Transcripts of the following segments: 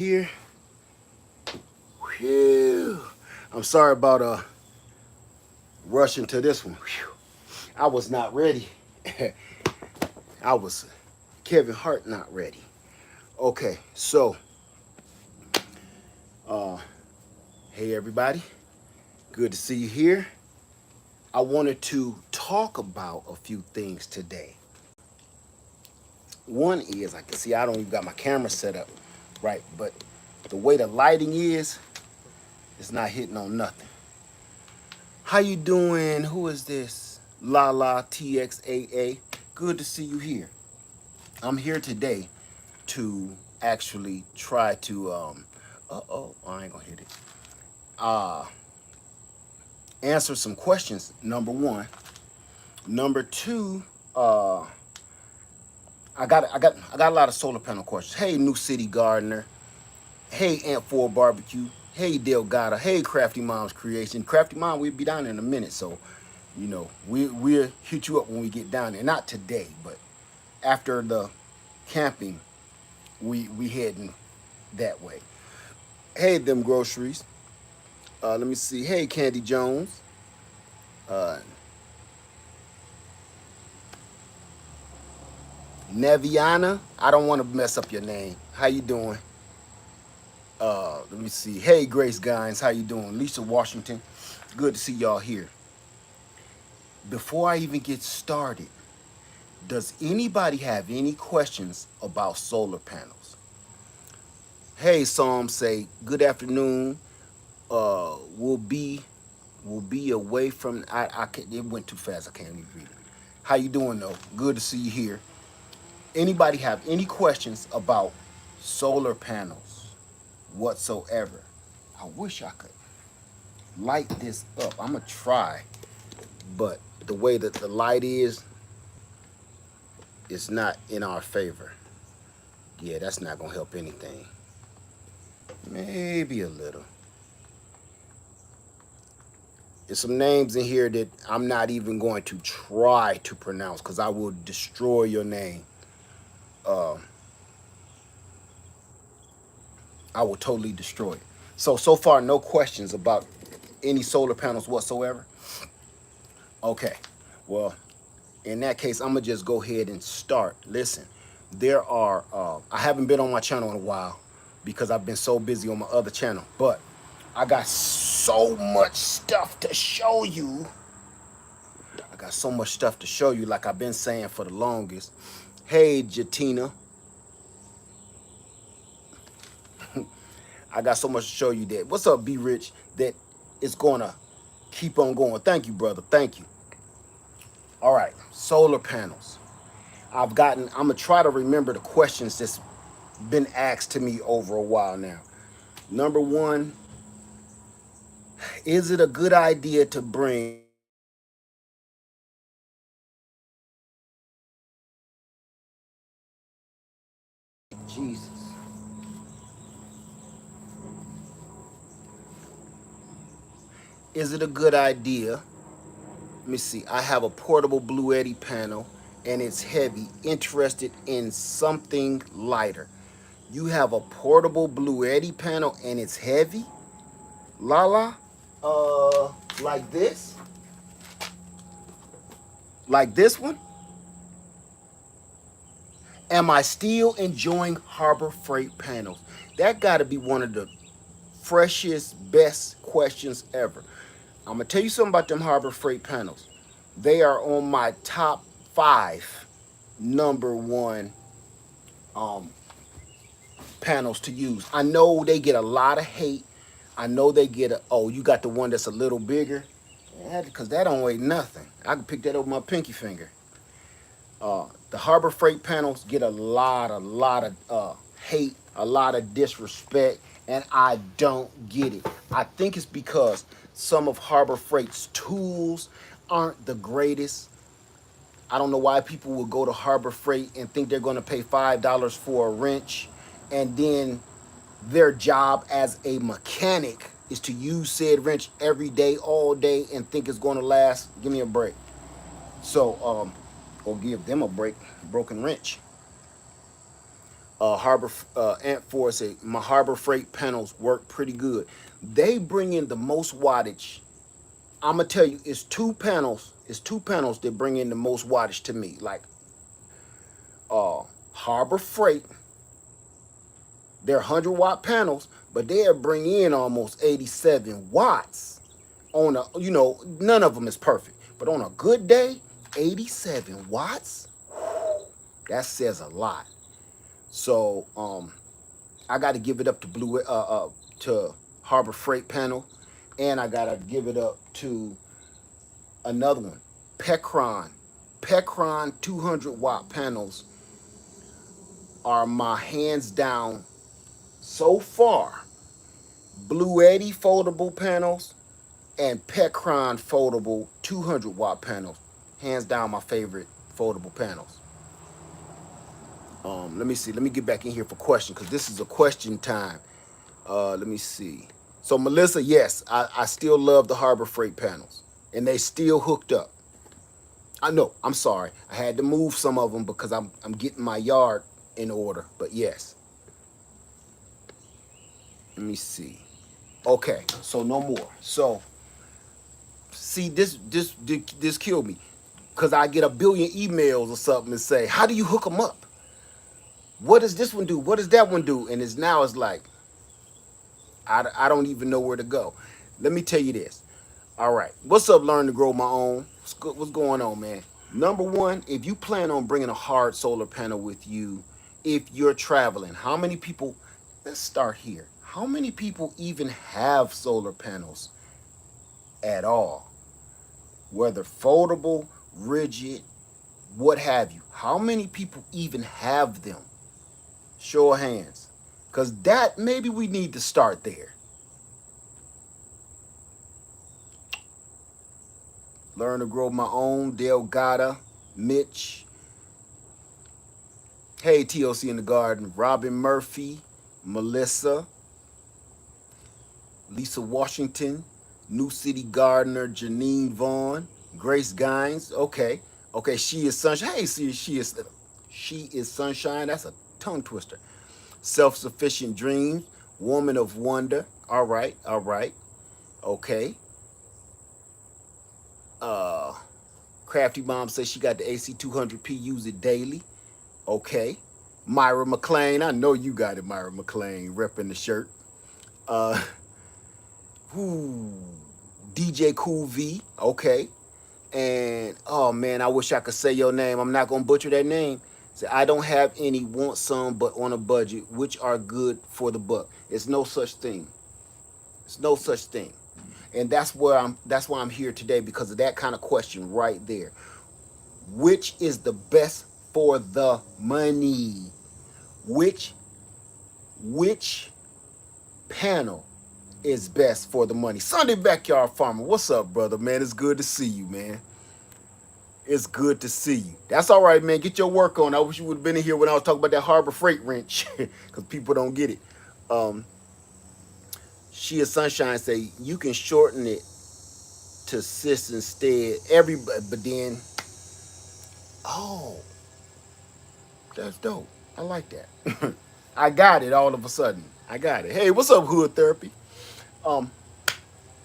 Here. Whew. I'm sorry about rushing to this one. Whew. I was not ready. I was Kevin Hart not ready. Okay, so uh hey everybody. Good to see you here. I wanted to talk about a few things today. One is I can see I don't even got my camera set up right, but the way the lighting is, it's not hitting on nothing. How you doing? Who is this? La La TXAA. Good to see you here. I'm here today to actually try to I ain't gonna hit it. Uh Answer some questions. Number one. Number two, I got a lot of solar panel questions. Hey, New City Gardener. Hey, Ant 4 Barbecue. Hey, Delgado. Hey, Crafty Mom's Creation. Crafty Mom, we'll be down in a minute, so we'll hit you up when we get down there. Not today, but after the camping, we heading that way. Hey, them groceries. Let me see. Hey, Candy Jones. Uh, Neviana. I don't want to mess up your name. How you doing? Let me see. Hey, Grace Guines. How you doing? Lisa Washington. Good to see y'all here. Before I even get started, does anybody have any questions about solar panels? Hey, Psalm say, good afternoon. We'll be away from I can't, it went too fast. I can't even read it. How you doing though? Good to see you here. Anybody have any questions about solar panels whatsoever? I wish I could light this up. I'm gonna try, but the way that the light is, it's not in our favor. Yeah, that's not gonna help anything. Maybe a little. There's some names in here that I'm not even going to try to pronounce because I will destroy your name. Uh, I will totally destroy it. So far, no questions about any solar panels whatsoever. Okay, well, in that case, I'm gonna just go ahead and start. Listen, there are, I haven't been on my channel in a while because I've been so busy on my other channel, but I got so much stuff to show you. I got so much stuff to show you, like I've been saying for the longest. Hey, Jatina, I got so much to show you that. What's up, B Rich? That it's gonna keep on going. Thank you, brother. Thank you. All right, solar panels. I'm gonna try to remember the questions that's been asked to me over a while now. Number one, is it a good idea to bring Jesus? Is it a good idea? Let me see. I have a portable Blue Eddy panel and it's heavy. Interested in something lighter. You have a portable Blue Eddy panel and it's heavy? Lala? Like this? Like this one? Am I still enjoying Harbor Freight panels? That got to be one of the freshest, best questions ever. I'm going to tell you something about them Harbor Freight panels. They are on my top 5 number one um, panels to use. I know they get a lot of hate. I know they get oh, you got the one that's a little bigger. Yeah, because that don't weigh nothing. I can pick that up with my pinky finger. The Harbor Freight panels get a lot of hate, a lot of disrespect, and I don't get it. I think it's because some of Harbor Freight's tools aren't the greatest. I don't know why people will go to Harbor Freight and think they're going to pay $5 for a wrench, and then their job as a mechanic is to use said wrench every day, all day, and think it's going to last. Give me a break. So, or give them a break. Broken wrench. Ant Force, my Harbor Freight panels work pretty good. They bring in the most wattage. I'm gonna tell you, it's two panels. It's two panels that bring in the most wattage to me. Like Harbor Freight, they're 100-watt panels, but they'll bring in almost 87 watts on a. None of them is perfect, but on a good day, 87 watts. That says a lot. So I got to give it up to to Harbor Freight panel, and I got to give it up to another one, Pecron. Pecron 200-watt panels are my hands down so far. Blue Eddy foldable panels and Pecron foldable 200-watt panels, hands down my favorite foldable panels. Let me see. Let me get back in here for question because this is a question time. Let me see. So Melissa, yes, I still love the Harbor Freight panels, and they still hooked up. I know. I'm sorry. I had to move some of them because I'm getting my yard in order. But yes. Let me see. Okay. So no more. So see this killed me because I get a billion emails or something and say, how do you hook them up? What does this one do? What does that one do? And it's like I don't even know where to go. Let me tell you this. All right. What's up, Learn to Grow My Own? What's going on, man? Number one, if you plan on bringing a hard solar panel with you, if you're traveling, how many people, let's start here. How many people even have solar panels at all? Whether foldable, rigid, what have you. How many people even have them? Show of hands. Because that, maybe we need to start there. Learn to Grow My Own, Delgada, Mitch. Hey, TLC in the Garden, Robin Murphy, Melissa, Lisa Washington, New City Gardener, Janine Vaughn, Grace Gines. Okay. Okay, she is sunshine. Hey, see, she is sunshine. That's a tongue twister. Self-sufficient dreams, woman of wonder. All right, all right. Okay. Uh Crafty Mom says she got the AC 200p, use it daily. Okay. Myra McLean, I know you got it, Myra McLean, repping the shirt. Uh, who? DJ Cool V, okay. And oh man, I wish I could say your name. I'm not gonna butcher that name. Say I don't have any, want some, but on a budget, which are good for the buck. It's no such thing. It's no such thing. And that's why I'm here today because of that kind of question right there. Which is the best for the money? Which panel is best for the money? Sunday Backyard Farmer, what's up, brother, man? It's good to see you, man. It's good to see you. That's all right, man. Get your work on. I wish you would have been in here when I was talking about that Harbor Freight wrench because people don't get it. She is Sunshine say you can shorten it to sis instead. But then, oh, that's dope. I like that. I got it all of a sudden. I got it. Hey, what's up, Hood Therapy? Um,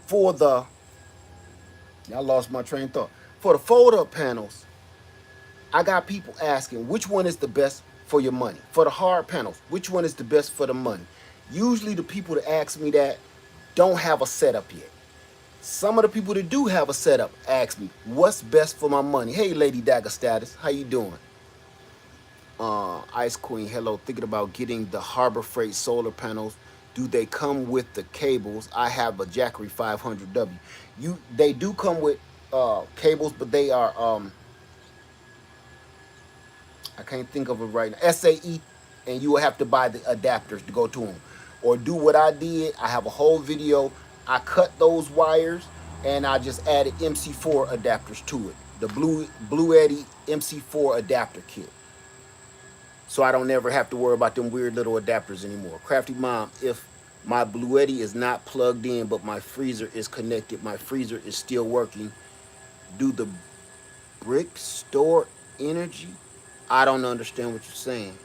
for the, I lost my train of thought. For the fold-up panels, I got people asking which one is the best for your money. For the hard panels, which one is the best for the money? Usually the people that ask me that don't have a setup yet. Some of the people that do have a setup ask me, what's best for my money? Hey, Lady Dagger Status, how you doing? Ice Queen, hello. Thinking about getting the Harbor Freight solar panels. Do they come with the cables? I have a Jackery 500W. They do come with cables, but they are I can't think of it right now. SAE, and you will have to buy the adapters to go to them. Or do what I did. I have a whole video. I cut those wires and I just added MC4 adapters to it. The Blue Eddy MC4 adapter kit. So I don't ever have to worry about them weird little adapters anymore. Crafty Mom, if my Blue Eddy is not plugged in but my freezer is connected, my freezer is still working, do the brick store energy? I don't understand what you're saying.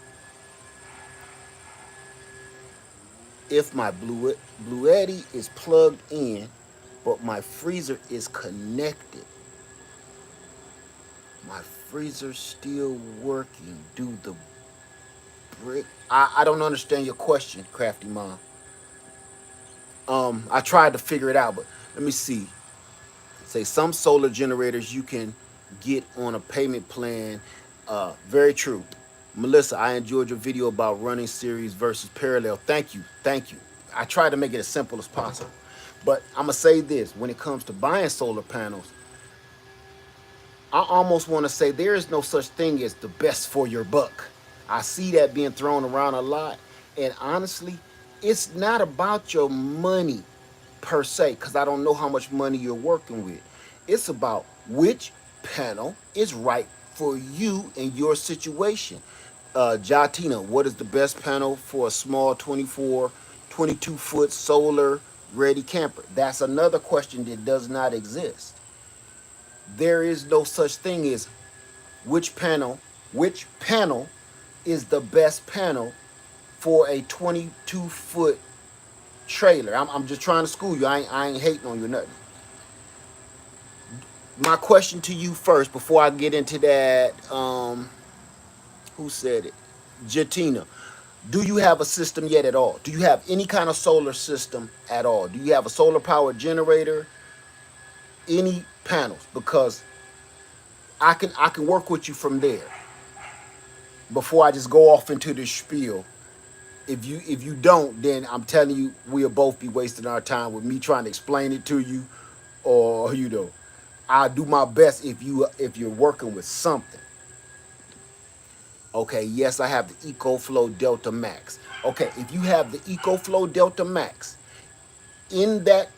if my Bluetti is plugged in, but my freezer is connected. My freezer's still working. Do the brick? I don't understand your question, Crafty Mom. I tried to figure it out, but let me see. Say some solar generators you can get on a payment plan. Very true. Melissa, I enjoyed your video about running series versus parallel. Thank you. Thank you. I tried to make it as simple as possible. But I'm going to say this. When it comes to buying solar panels, I almost want to say there is no such thing as the best for your buck. I see that being thrown around a lot. And honestly, it's not about your money per se, because I don't know how much money you're working with. It's about which panel is right for you and your situation. Jatina, what is the best panel for a small 24, 22-foot solar ready camper? That's another question that does not exist. There is no such thing as which panel is the best panel for a 22-foot trailer. I'm just trying to school you. I ain't hating on you or nothing. My question to you first before I get into that, who said it? Jatina. Do you have a system yet at all? Do you have any kind of solar system at all? Do you have a solar powered generator? Any panels? Because I can work with you from there before I just go off into this spiel. If you don't, then I'm telling you, we'll both be wasting our time with me trying to explain it to you, or I'll do my best if you're working with something. Okay, yes, I have the EcoFlow Delta Max. Okay, if you have the EcoFlow Delta Max, in that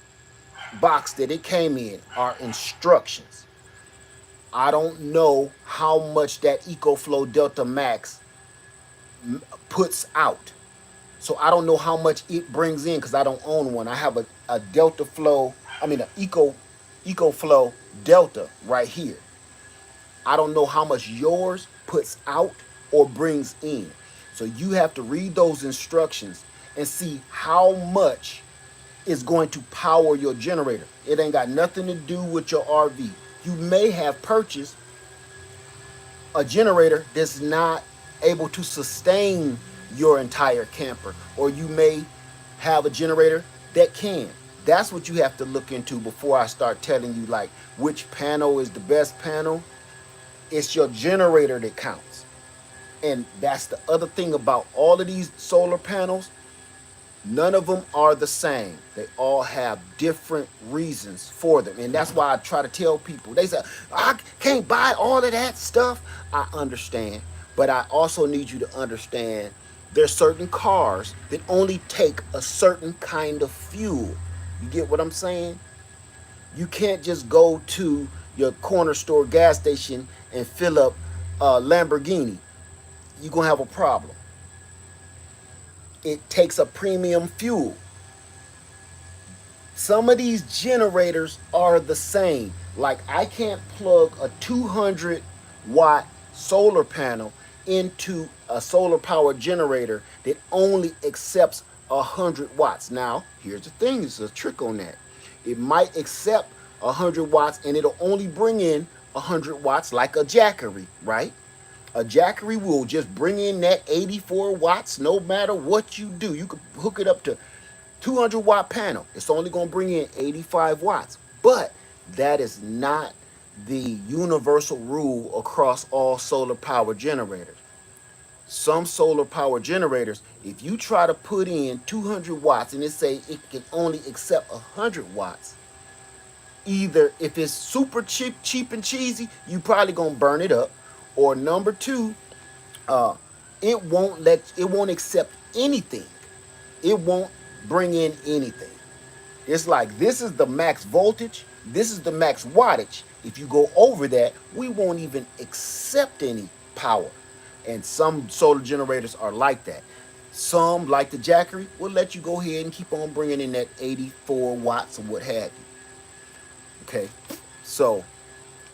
box that it came in are instructions. I don't know how much that EcoFlow Delta Max puts out. So I don't know how much it brings in because I don't own one. I have a Delta Flow, an EcoFlow Delta right here. I don't know how much yours puts out or brings in. So you have to read those instructions and see how much is going to power your generator. It ain't got nothing to do with your RV. You may have purchased a generator that's not able to sustain your entire camper, or you may have a generator that can. That's what you have to look into before I start telling you like which panel is the best panel. It's your generator that counts. And that's the other thing about all of these solar panels. None of them are the same. They all have different reasons for them. And that's why I try to tell people. They say, I can't buy all of that stuff. I understand. But I also need you to understand there's certain cars that only take a certain kind of fuel. You get what I'm saying? You can't just go to your corner store gas station and fill up a Lamborghini. You're going to have a problem. It takes a premium fuel. Some of these generators are the same. Like I can't plug a 200-watt solar panel into a solar power generator that only accepts 100 watts. Now, here's the thing, there's a trick on that. It might accept 100 watts and it'll only bring in 100 watts like a Jackery, right? A Jackery will just bring in that 84 watts no matter what you do. You could hook it up to 200-watt panel. It's only going to bring in 85 watts. But that is not the universal rule across all solar power generators. Some solar power generators, if you try to put in 200 watts and it say it can only accept 100 watts, either if it's super cheap and cheesy, you probably going to burn it up. Or number two, it won't accept anything. It won't bring in anything. It's like this is the max voltage, this is the max wattage. If you go over that, we won't even accept any power. And some solar generators are like that. Some, like the Jackery, will let you go ahead and keep on bringing in that 84 watts or what have you. Okay, so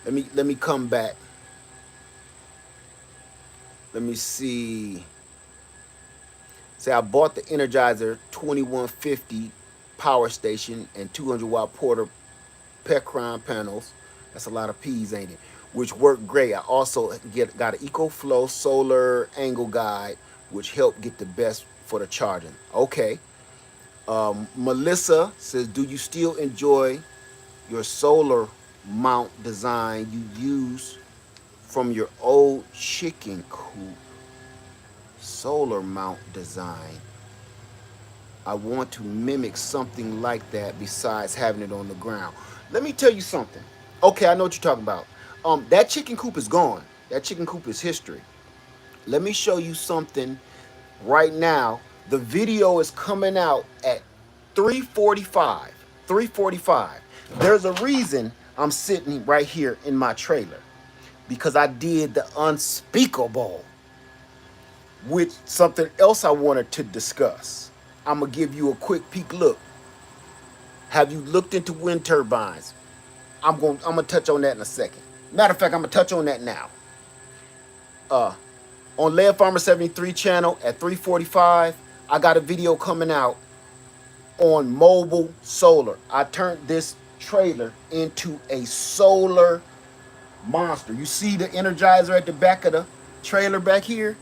let me come back. Let me see. Say I bought the Energizer 2150 power station and 200-watt Porter Pecron panels. That's a lot of P's, ain't it? Which work great. I also got an EcoFlow solar angle guide, which helped get the best for the charging. Okay. Melissa says, do you still enjoy your solar mount design you use from your old chicken coop? Solar mount design. I want to mimic something like that besides having it on the ground. Let me tell you something. Okay, I know what you're talking about. That chicken coop is gone. That chicken coop is history. Let me show you something right now. The video is coming out at 3:45. 3:45. There's a reason I'm sitting right here in my trailer, because I did the unspeakable with something else I wanted to discuss. I'm gonna give you a quick peek look. Have you looked into wind turbines? I'm gonna touch on that in a second. Matter of fact, I'm gonna touch on that now. On Lead Farmer 73 channel at 3:45, I got a video coming out on mobile solar. I turned this trailer into a solar monster. You see the Energizer at the back of the trailer back here?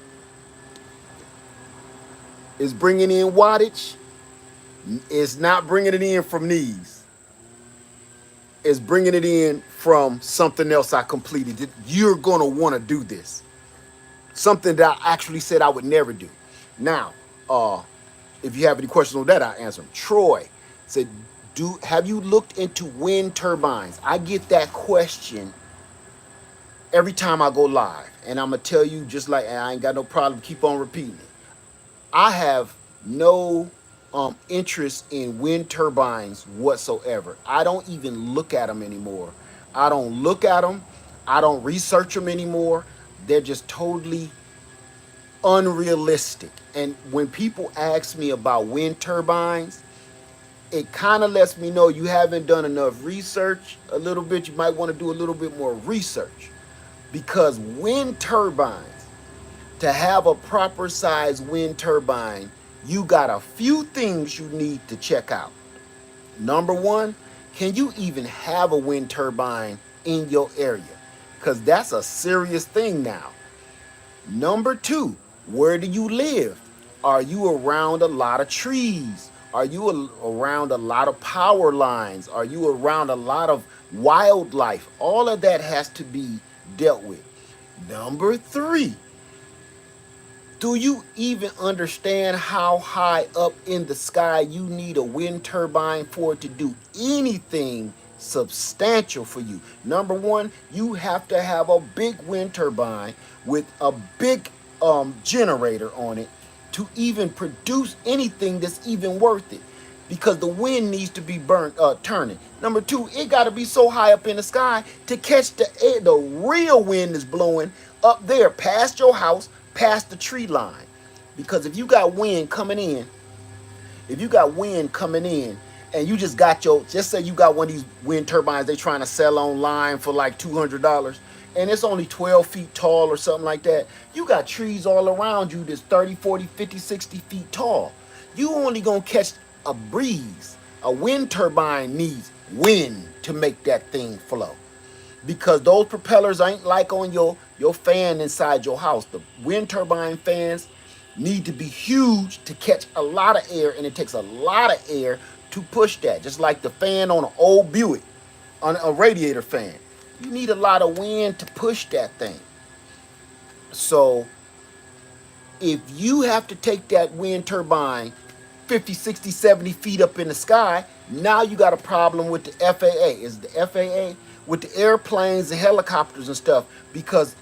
Is bringing in wattage. It's not bringing it in from these. It's bringing it in from something else I completed. You're going to want to do this. Something that I actually said I would never do. Now, if you have any questions on that, I'll answer them. Troy said, have you looked into wind turbines? I get that question every time I go live. And I'm going to tell you, just like I ain't got no problem, keep on repeating it. I have no interest in wind turbines whatsoever. I don't even look at them anymore. I don't look at them. I don't research them anymore. They're just totally unrealistic. And when people ask me about wind turbines, it kind of lets me know you haven't done enough research a little bit. You might want to do a little bit more research, because wind turbines, to have a proper size wind turbine, you got a few things you need to check out. Number one, can you even have a wind turbine in your area? Because that's a serious thing now. Number two, where do you live? Are you around a lot of trees? Are you around a lot of power lines? Are you around a lot of wildlife? All of that has to be dealt with. Number three, do you even understand how high up in the sky you need a wind turbine for it to do anything substantial for you? Number one, you have to have a big wind turbine with a big generator on it to even produce anything that's even worth it, because the wind needs to be turning. Number two, it got to be so high up in the sky to catch the air. The real wind is blowing up there past your house, past the tree line. Because if you got wind coming in, and you just say you got one of these wind turbines they trying to sell online for like $200, and it's only 12 feet tall or something like that, you got trees all around you that's 30, 40, 50, 60 feet tall. You only gonna catch a breeze. A wind turbine needs wind to make that thing flow, because those propellers ain't like on your fan inside your house. The wind turbine fans need to be huge to catch a lot of air, and it takes a lot of air to push that. Just like the fan on an old Buick, on a radiator fan. You need a lot of wind to push that thing. So if you have to take that wind turbine 50, 60, 70 feet up in the sky, now you got a problem with the FAA. Is the FAA with the airplanes and helicopters and stuff, because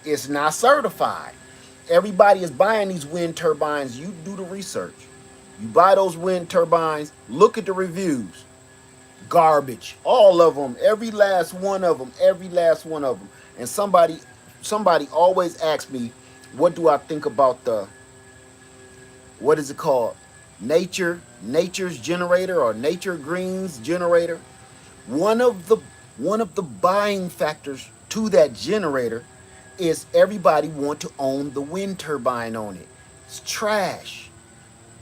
it's not certified. Everybody is buying these wind turbines. You do the research. You buy those wind turbines, look at the reviews. Garbage. All of them. Every last one of them. And somebody always asks me, what do I think about the, what is it called? Nature's generator, or Nature Green's generator. One of the buying factors to that generator is everybody want to own the wind turbine on it. It's trash.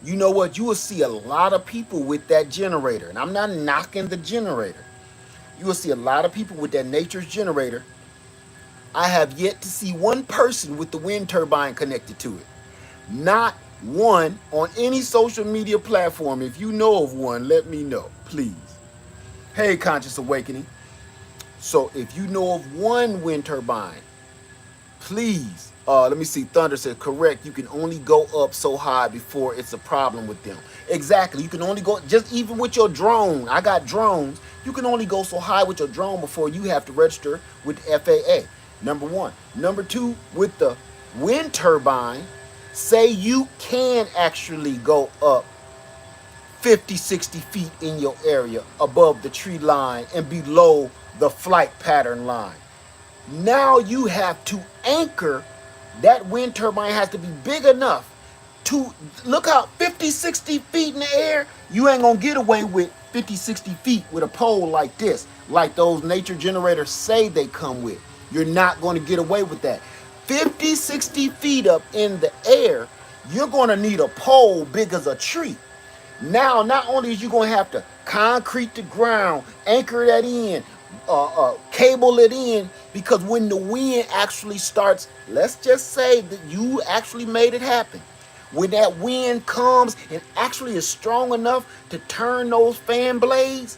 You know what? You will see a lot of people with that generator, and I'm not knocking the generator. You will see a lot of people with that nature's generator. I have yet to see one person with the wind turbine connected to it. Not one on any social media platform. If you know of one, let me know, please. Hey, Conscious Awakening. So if you know of one wind turbine, please, let me see. Thunder said, correct. You can only go up so high before it's a problem with them. Exactly. You can only go, just even with your drone. I got drones. You can only go so high with your drone before you have to register with FAA. Number one. Number two, with the wind turbine, say you can actually go up 50, 60 feet in your area above the tree line and below the flight pattern line. Now you have to anchor. That wind turbine has to be big enough to look out 50, 60 feet in the air. You ain't gonna get away with 50, 60 feet with a pole like this, like those nature generators say they come with. You're not gonna get away with that. 50, 60 feet up in the air, you're gonna need a pole big as a tree. Now, not only is you going to have to concrete the ground, anchor that in, cable it in, because when the wind actually starts, let's just say that you actually made it happen. When that wind comes and actually is strong enough to turn those fan blades,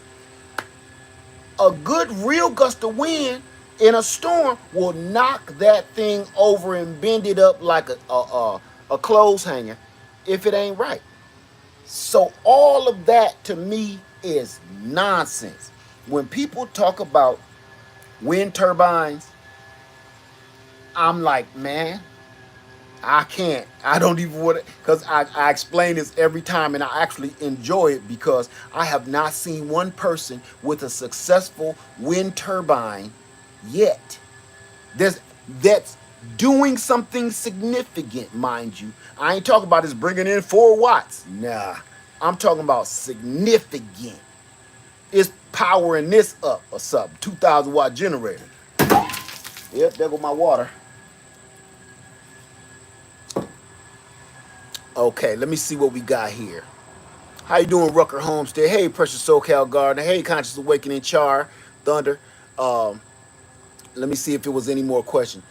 a good real gust of wind in a storm will knock that thing over and bend it up like a clothes hanger if it ain't right. So all of that to me is nonsense. When people talk about wind turbines, I'm like, man, I can't. I don't even want to, because I explain this every time and I actually enjoy it because I have not seen one person with a successful wind turbine yet. That's doing something significant, mind you. I ain't talking about this bringing in 4 watts. Nah, I'm talking about significant. It's powering this up or something. 2,000-watt generator. Yep, there go my water. Okay, let me see what we got here. How you doing, Rucker Homestead? Hey, Precious SoCal Gardener. Hey, Conscious Awakening Char, Thunder. Um, Let me see if there was any more questions.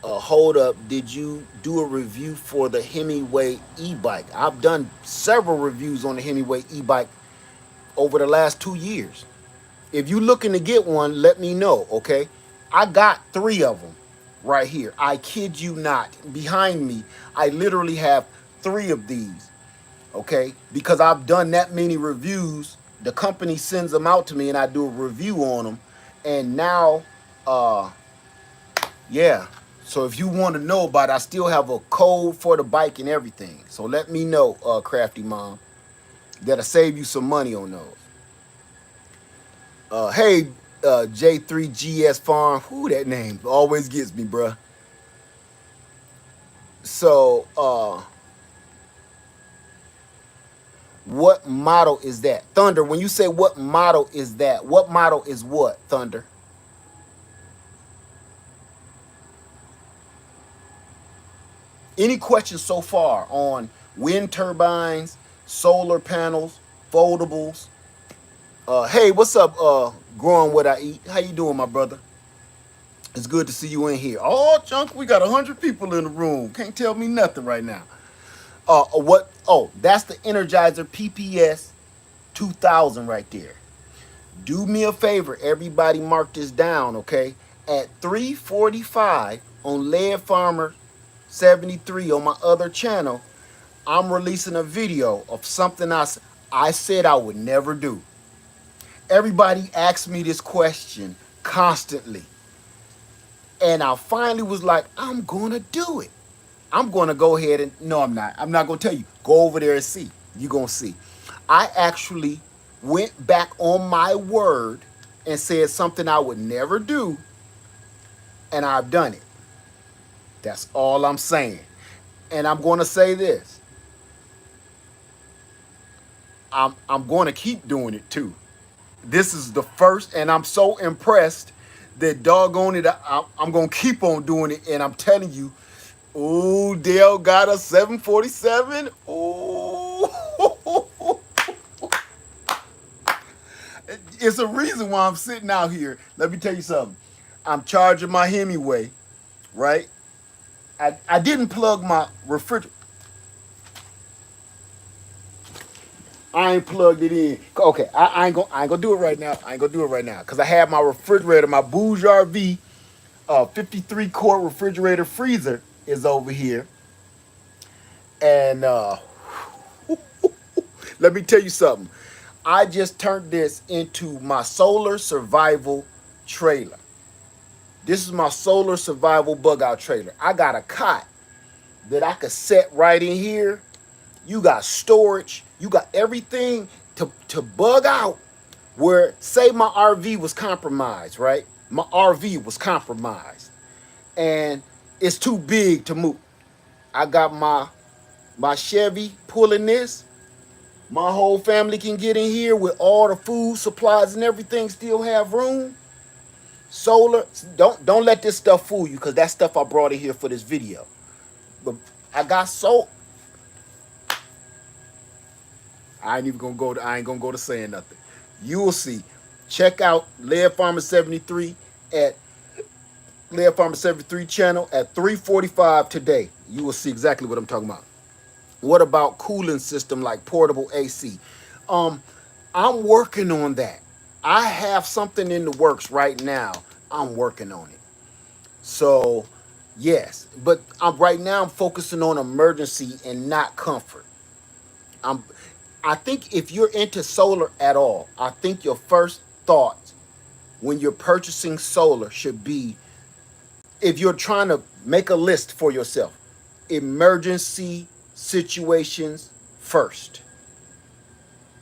Hold up, did you do a review for the Hemingway e-bike? I've done several reviews on the Hemingway e-bike over the last 2 years. If you looking to get one, let me know, okay? I got 3 of them right here. I kid you not. Behind me, I literally have 3 of these, okay? Because I've done that many reviews. The company sends them out to me and I do a review on them. And now, yeah. So if you want to know about it, I still have a code for the bike and everything. So let me know, Crafty Mom. That'll save you some money on those. Hey, J3GS Farm. Who that name always gets me, bruh. So, what model is that? Thunder, when you say what model is that, what model is what, Thunder? Any questions so far on wind turbines, solar panels, foldables? Hey, what's up, growing what I eat? How you doing, my brother? It's good to see you in here. Oh, Chunk, we got 100 people in the room. Can't tell me nothing right now. What? Oh, that's the Energizer PPS 2000 right there. Do me a favor, everybody mark this down, okay? At 3:45 on Lead Farmer 73 on my other channel, I'm releasing a video of something I said I would never do. Everybody asks me this question constantly. And I finally was like, I'm going to do it. I'm going to go ahead and, no, I'm not. I'm not going to tell you. Go over there and see. You're going to see. I actually went back on my word and said something I would never do, and I've done it. That's all I'm saying. And I'm going to say this. I'm going to keep doing it too. This is the first, and I'm so impressed that doggone it, I'm going to keep on doing it. And I'm telling you, Ooh, Dale got a 747. Ooh. It's a reason why I'm sitting out here. Let me tell you something. I'm charging my Hemingway, right? I didn't plug my refrigerator. I ain't plugged it in. Okay, I ain't gonna do it right now. I ain't gonna do it right now. Cause I have my refrigerator, my Bouge RV 53 quart refrigerator freezer is over here. And let me tell you something. I just turned this into my solar survival trailer. This is my solar survival bug out trailer. I got a cot that I could set right in here. You got storage. You got everything to bug out. Where say my RV was compromised, right? My RV was compromised, and it's too big to move. I got my Chevy pulling this. My whole family can get in here with all the food supplies and everything. Still have room. Solar. Don't let this stuff fool you, because that stuff I brought in here for this video. But I got so I ain't even gonna go. I ain't gonna go to saying nothing. You will see. Check out Lead Farmer 73 at Lead Farmer 73 channel at 3:45 today. You will see exactly what I'm talking about. What about cooling system like portable AC? Um, I'm working on that. I have something in the works right now. I'm working on it. So, yes, but right now I'm focusing on emergency and not comfort. I'm I think if you're into solar at all, I think your first thought when you're purchasing solar should be, if you're trying to make a list for yourself, emergency situations first.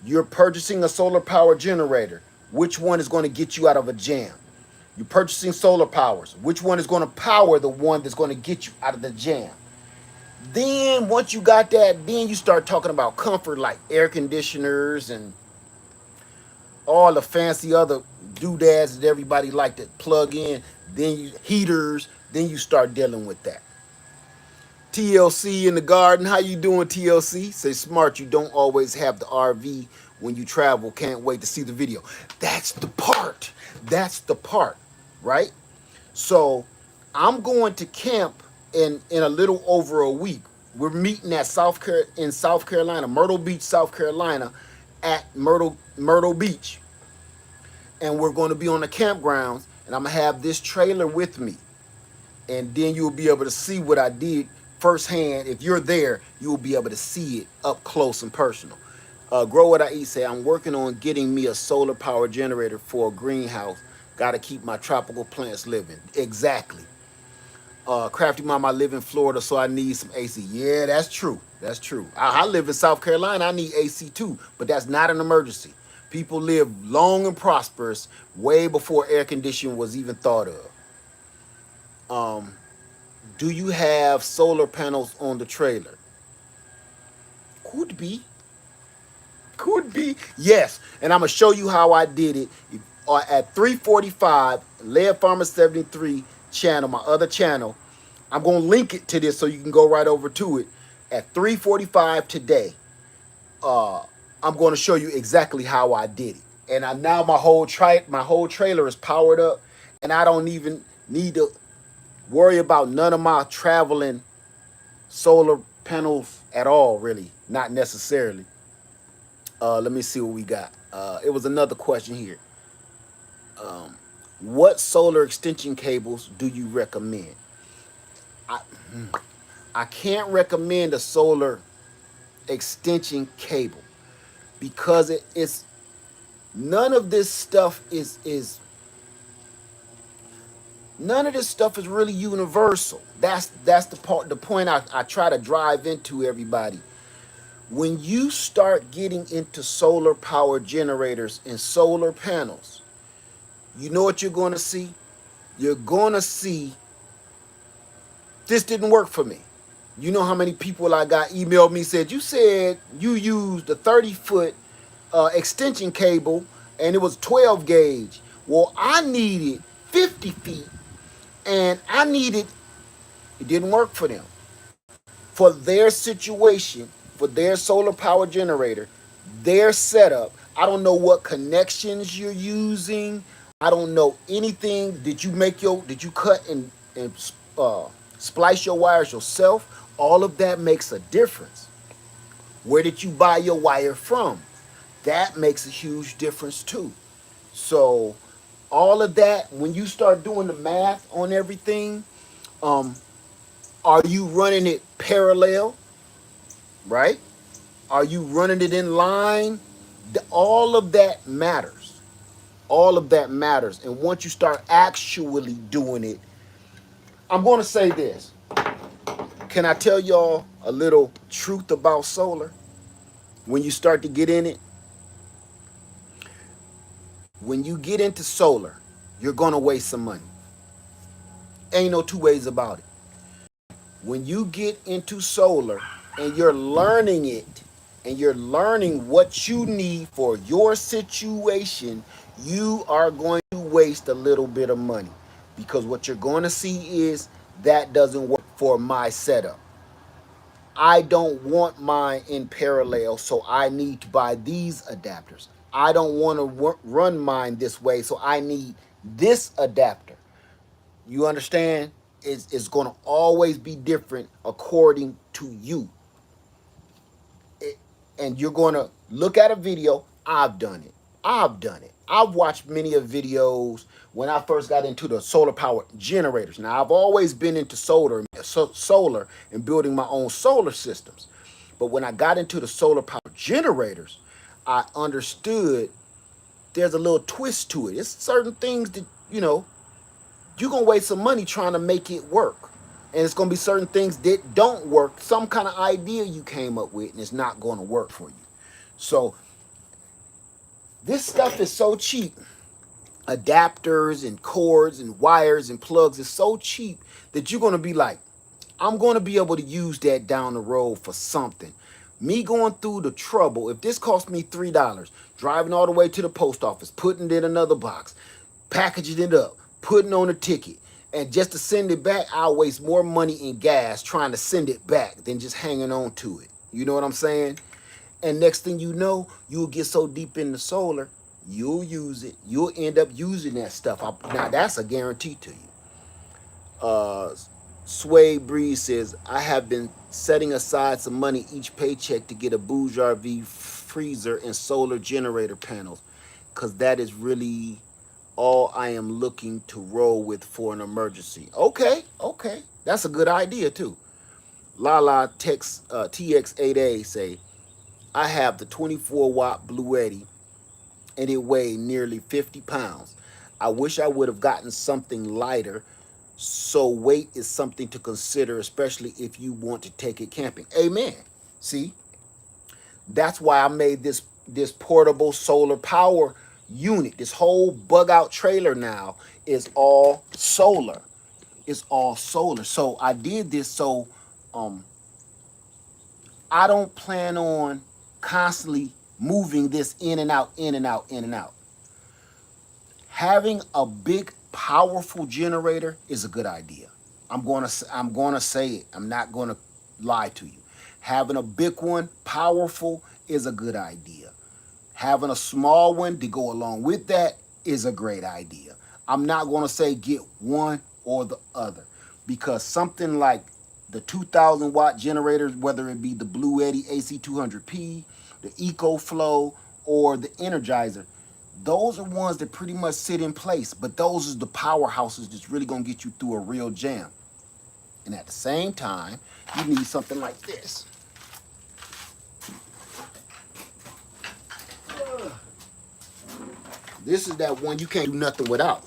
You're purchasing a solar power generator. Which one is going to get you out of a jam? You're purchasing solar powers. Which one is going to power the one that's going to get you out of the jam? Then once you got that, then you start talking about comfort like air conditioners and all the fancy other doodads that everybody like to plug in. Then you heaters. Then you start dealing with that. TLC in the garden. How you doing, TLC? Say smart. You don't always have the RV when you travel. Can't wait to see the video. That's the part. That's the part, right? So I'm going to camp in a little over a week. We're meeting at in South Carolina, Myrtle Beach, South Carolina, at Myrtle Beach, and we're going to be on the campgrounds, and I'm gonna have this trailer with me, and then you'll be able to see what I did firsthand. If you're there, you'll be able to see it up close and personal. Grow What I Eat say, I'm working on getting me a solar power generator for a greenhouse. Got to keep my tropical plants living. Exactly. Crafty Mom, I live in Florida, so I need some AC. Yeah, that's true. That's true. I live in South Carolina. I need AC too, but that's not an emergency. People live long and prosperous way before air conditioning was even thought of. Do you have solar panels on the trailer? Could be. Could be. Yes. And I'm going to show you how I did it at 3:45, Lead Farmer 73 channel, my other channel. I'm going to link it to this so you can go right over to it. At 3:45 today, I'm going to show you exactly how I did it. And now my whole trailer is powered up, and I don't even need to worry about none of my traveling solar panels at all, really. Not necessarily. Let me see what we got. It was another question here. What solar extension cables do you recommend? I can't recommend a solar extension cable because it's none of this stuff is none of this stuff is really universal. That's the point I try to drive into everybody. When you start getting into solar power generators and solar panels, you know what you're going to see? You're going to see, this didn't work for me. You know how many people I got emailed me, said you used a 30-foot extension cable and it was 12 gauge. Well, I needed 50 feet and it didn't work for them. for their situation, for their solar power generator, their setup. I don't know what connections you're using. I don't know anything. Did you cut and uh, splice your wires yourself? All of that makes a difference. Where did you buy your wire from? That makes a huge difference too. So all of that, when you start doing the math on everything, um, are you running it parallel, right? Are you running it in line? All of that matters. All of that matters. And once you start actually doing it, I'm going to say this. Can I tell y'all a little truth about solar? When you start to get in it, when you get into solar, you're going to waste some money. Ain't no two ways about it. When you get into solar and you're learning it and you're learning what you need for your situation, you are going to waste a little bit of money because what you're going to see is that doesn't work for my setup. I don't want mine in parallel, so I need to buy these adapters. I don't want to run mine this way, so I need this adapter. You understand? It's going to always be different according to you. And you're going to look at a video. I've done it. I've done it. I've watched many of videos when I first got into the solar power generators. Now, I've always been into solar and building my own solar systems. But when I got into the solar power generators, I understood there's a little twist to it. It's certain things that, you're going to waste some money trying to make it work. And it's going to be certain things that don't work. Some kind of idea you came up with, and it's not going to work for you. So this stuff is so cheap. Adapters and cords and wires and plugs is so cheap that you're going to be like, I'm going to be able to use that down the road for something. Me going through the trouble, if this cost me $3, driving all the way to the post office, putting it in another box, packaging it up, putting on a ticket, and just to send it back, I'll waste more money in gas trying to send it back than just hanging on to it. You know what I'm saying? And next thing you know, you'll get so deep in the solar, you'll use it. You'll end up using that stuff. Now, that's a guarantee to you. Sway Breeze says, I have been setting aside some money each paycheck to get a Bourgeois V freezer and solar generator panels, because that is really all I am looking to roll with for an emergency. Okay. That's a good idea, too. Lala text TX8A say, I have the 24-watt Bluetti, and it weighed nearly 50 pounds. I wish I would have gotten something lighter, so weight is something to consider, especially if you want to take it camping. Amen. See, that's why I made this portable solar power unit. This whole bug out trailer now is all solar. It's all solar. So I did this so I don't plan on constantly moving this in and out, in and out, in and out. Having a big, powerful generator is a good idea. I'm gonna say it. I'm not gonna lie to you. Having a big one, powerful, is a good idea. Having a small one to go along with that is a great idea. I'm not gonna say get one or the other, because something like the 2,000-watt generators, whether it be the Bluetti AC200P, the EcoFlow, or the Energizer, those are ones that pretty much sit in place, but those are the powerhouses that's really going to get you through a real jam. And at the same time, you need something like this. This is that one you can't do nothing without.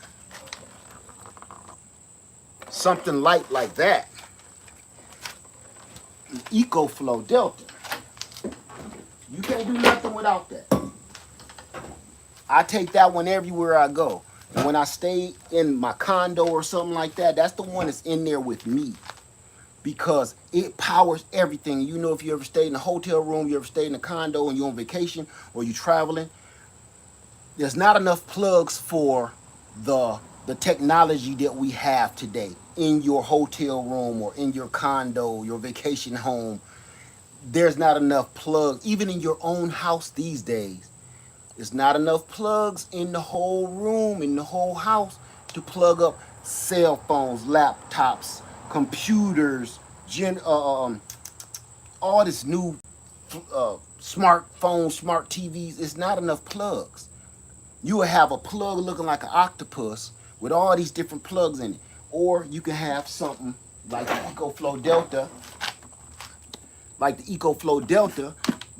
Something light like that. The EcoFlow Delta. You can't do nothing without that. I take that one everywhere I go. And when I stay in my condo or something like that, that's the one that's in there with me, because it powers everything. You know, if you ever stayed in a hotel room, you ever stayed in a condo and you're on vacation or you're traveling, there's not enough plugs for the the technology that we have today in your hotel room or in your condo, your vacation home, there's not enough plugs. Even in your own house these days, there's not enough plugs in the whole room, in the whole house, to plug up cell phones, laptops, computers, all this new smartphones, smart TVs. It's not enough plugs. You will have a plug looking like an octopus with all these different plugs in it. Or you can have something like the EcoFlow Delta,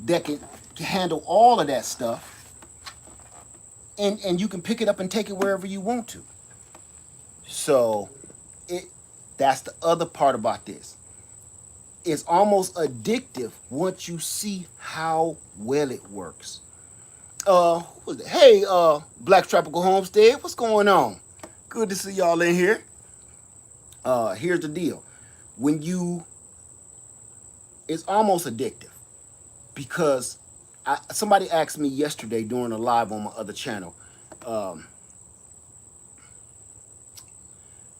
that can handle all of that stuff, and you can pick it up and take it wherever you want to. So it that's the other part about this. It's almost addictive once you see how well it works. Who was that? Hey, Black Tropical Homestead, what's going on? Good to see y'all in here. Here's the deal. When you, it's almost addictive because somebody asked me yesterday during a live on my other channel,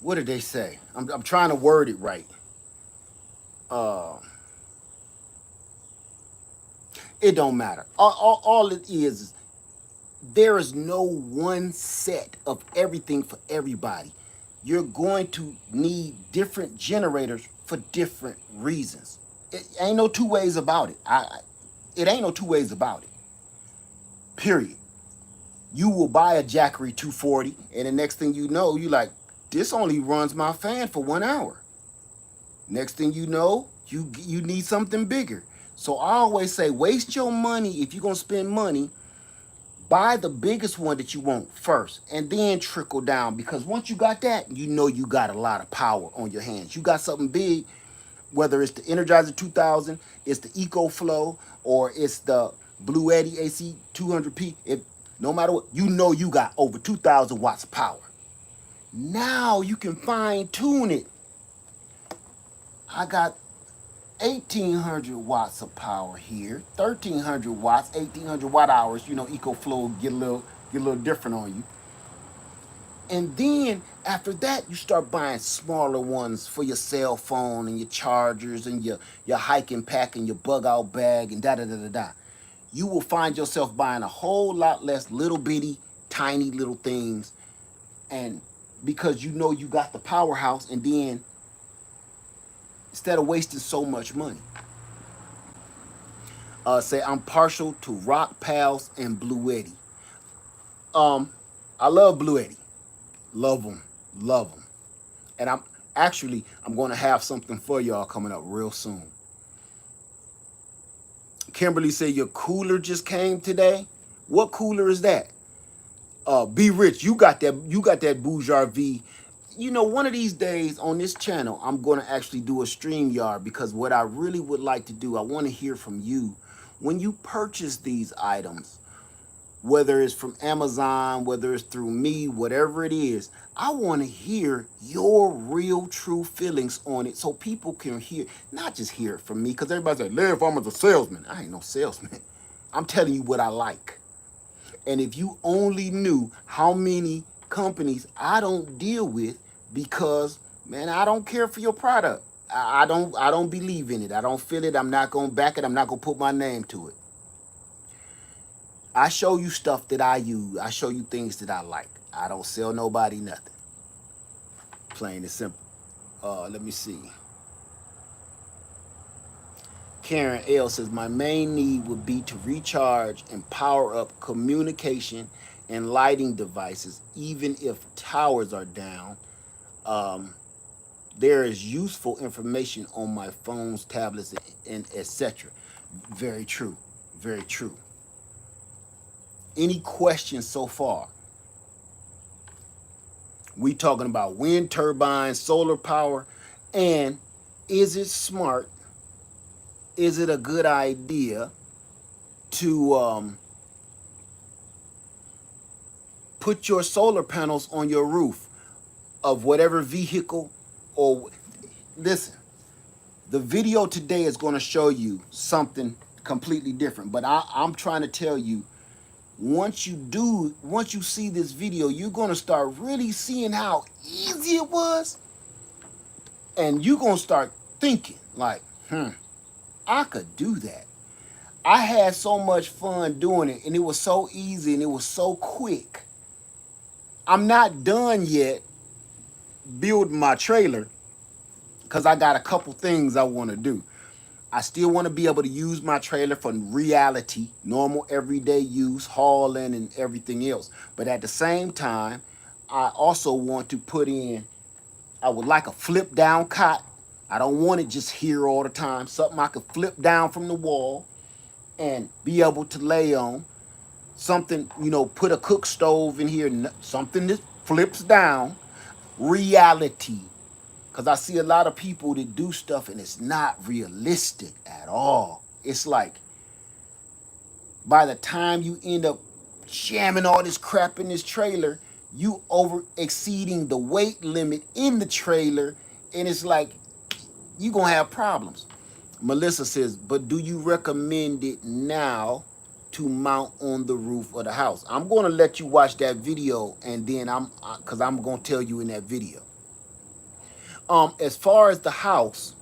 what did they say? I'm trying to word it right. It don't matter. All it is there is no one set of everything for everybody. You're going to need different generators for different reasons. It ain't no two ways about it. It ain't no two ways about it. Period. You will buy a Jackery 240, and the next thing you know, you like, this only runs my fan for 1 hour. Next thing you know, you need something bigger. So I always say, waste your money. If you're gonna spend money, buy the biggest one that you want first, and then trickle down. Because once you got that, you know you got a lot of power on your hands. You got something big, whether it's the Energizer 2000, it's the EcoFlow, or it's the Blue Eddy AC 200P. No matter what, you know you got over 2,000 watts of power. Now you can fine tune it. I got 1,800 watts of power here, 1,300 watts, 1,800 watt hours. You know, EcoFlow get a little different on you. And then after that, you start buying smaller ones for your cell phone and your chargers and your hiking pack and your bug out bag and da da da da da. You will find yourself buying a whole lot less little bitty, tiny little things, and because you know you got the powerhouse, and then instead of wasting so much money. Say I'm partial to Rock Pals and Blue Eddy. I love Blue Eddy. Love them. Love them. And I'm going to have something for y'all coming up real soon. Kimberly said your cooler just came today. What cooler is that? Be Rich, you got that Boujar V. You know, one of these days on this channel, I'm going to actually do a StreamYard, because what I really would like to do, I want to hear from you. When you purchase these items, whether it's from Amazon, whether it's through me, whatever it is, I want to hear your real, true feelings on it, so people can hear, not just hear it from me, because everybody's like, Lev, I'm a salesman. I ain't no salesman. I'm telling you what I like. And if you only knew how many companies I don't deal with, because, man, I don't care for your product. I don't believe in it. I don't feel it. I'm not going to back it. I'm not going to put my name to it. I show you stuff that I use. I show you things that I like. I don't sell nobody nothing. Plain and simple. Let me see. Karen L says, my main need would be to recharge and power up communication and lighting devices, even if towers are down. There is useful information on my phones, tablets, and etc. Very true. Very true. Any questions so far? We talking about wind turbines, solar power, and is it smart? Is it a good idea to put your solar panels on your roof of whatever vehicle? Or listen, the video today is going to show you something completely different, but I'm trying to tell you, once you see this video, you're gonna start really seeing how easy it was, and you're gonna start thinking like, I could do that. I had so much fun doing it, and it was so easy and it was so quick. I'm not done yet building my trailer because I got a couple things I want to do. I still want to be able to use my trailer for reality, normal everyday use, hauling and everything else. But at the same time, I also want to put in, I would like a flip down cot. I don't want it just here all the time. Something I could flip down from the wall and be able to lay on. Something, put a cook stove in here, something that flips down. Reality. Because I see a lot of people that do stuff and it's not realistic at all. It's like by the time you end up jamming all this crap in this trailer, you over exceeding the weight limit in the trailer, and it's like you're going to have problems. Melissa says, but do you recommend it now to mount on the roof of the house? I'm going to let you watch that video, and then because I'm going to tell you in that video. As far as the house,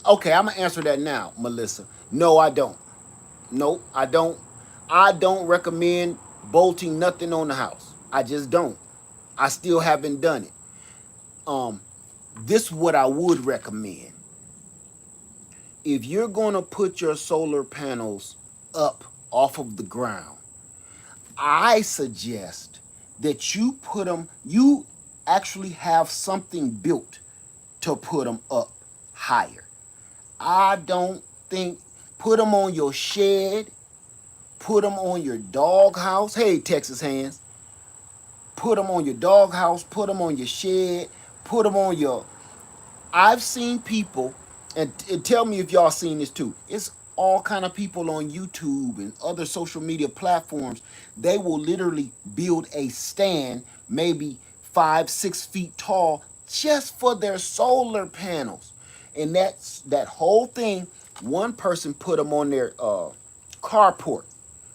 okay, I'm gonna answer that now, Melissa. No, I don't. No, I don't. I don't recommend bolting nothing on the house. I just don't. I still haven't done it. This is what I would recommend. If you're gonna put your solar panels up off of the ground, I suggest that you actually have something built to put them up higher. I don't think, put them on your shed, put them on your doghouse. Hey, Texas hands. Put them on your doghouse, put them on your shed, put them on your... I've seen people, and tell me if y'all seen this too. It's all kind of people on YouTube and other social media platforms. They will literally build a stand, maybe 5-6 feet tall, just for their solar panels. And that whole thing, one person put them on their carport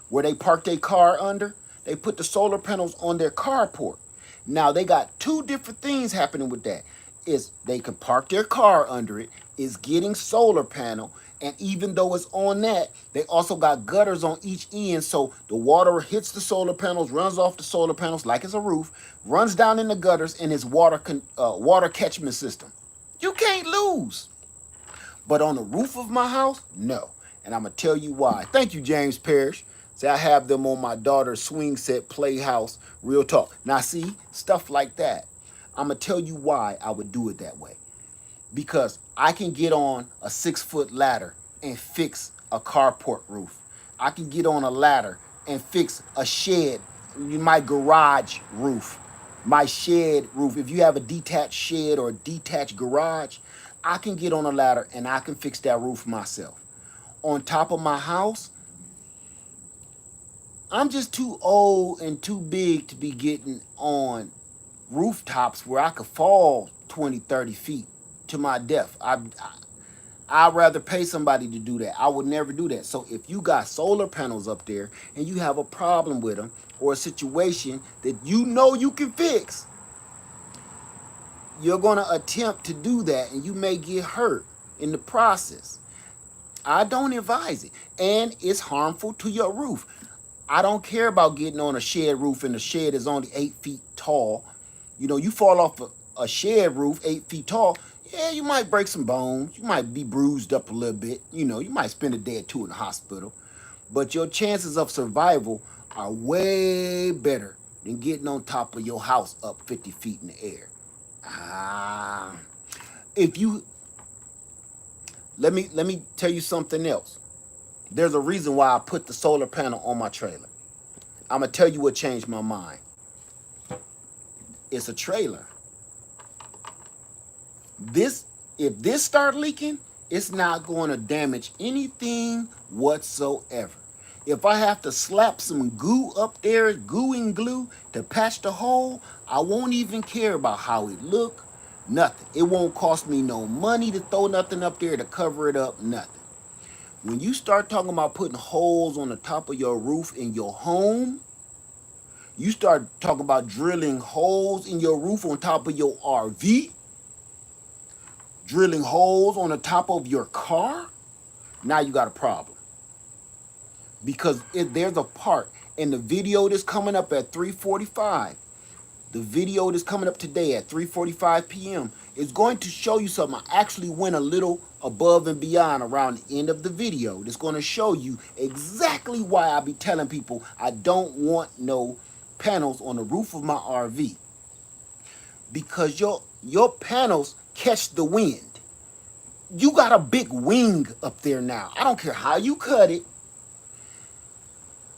where they park their car under. They put the solar panels on their carport. Now they got two different things happening with that. Is they can park their car under it, is getting solar panel, and even though it's on that, they also got gutters on each end, so the water hits the solar panels, runs off the solar panels like it's a roof, runs down in the gutters, and it's water catchment system. You can't lose. But on the roof of my house, no. And I'm going to tell you why. Thank you, James Parrish. See, I have them on my daughter's swing set playhouse. Real talk. Now, see, stuff like that. I'm going to tell you why I would do it that way. Because I can get on a 6-foot ladder and fix a carport roof. I can get on a ladder and fix a shed, my garage roof, my shed roof. If you have a detached shed or a detached garage, I can get on a ladder and I can fix that roof myself. On top of my house, I'm just too old and too big to be getting on rooftops where I could fall 20, 30 feet to my death. I'd rather pay somebody to do that. I would never do that. So if you got solar panels up there and you have a problem with them or a situation that you know you can fix, you're going to attempt to do that and you may get hurt in the process. I don't advise it. And it's harmful to your roof. I don't care about getting on a shed roof and the shed is only 8 feet tall. You know, you fall off a shed roof 8 feet tall, yeah, you might break some bones. You might be bruised up a little bit. You know, you might spend a day or two in the hospital. But your chances of survival are way better than getting on top of your house up 50 feet in the air. If you... Let me tell you something else. There's a reason why I put the solar panel on my trailer. I'm going to tell you what changed my mind. It's a trailer. If this start leaking, it's not going to damage anything whatsoever. If I have to slap some goo up there, goo and glue, to patch the hole, I won't even care about how it look, nothing. It won't cost me no money to throw nothing up there to cover it up, nothing. When you start talking about putting holes on the top of your roof in your home, you start talking about drilling holes in your roof on top of your RV, drilling holes on the top of your car, now you got a problem. Because there's a part in the video that's coming up at 3:45. The video that's coming up today at 3:45 p.m. is going to show you something. I actually went a little above and beyond around the end of the video. That's going to show you exactly why I be telling people I don't want no panels on the roof of my RV. Because your panels catch the wind. You got a big wing up there now. I don't care how you cut it.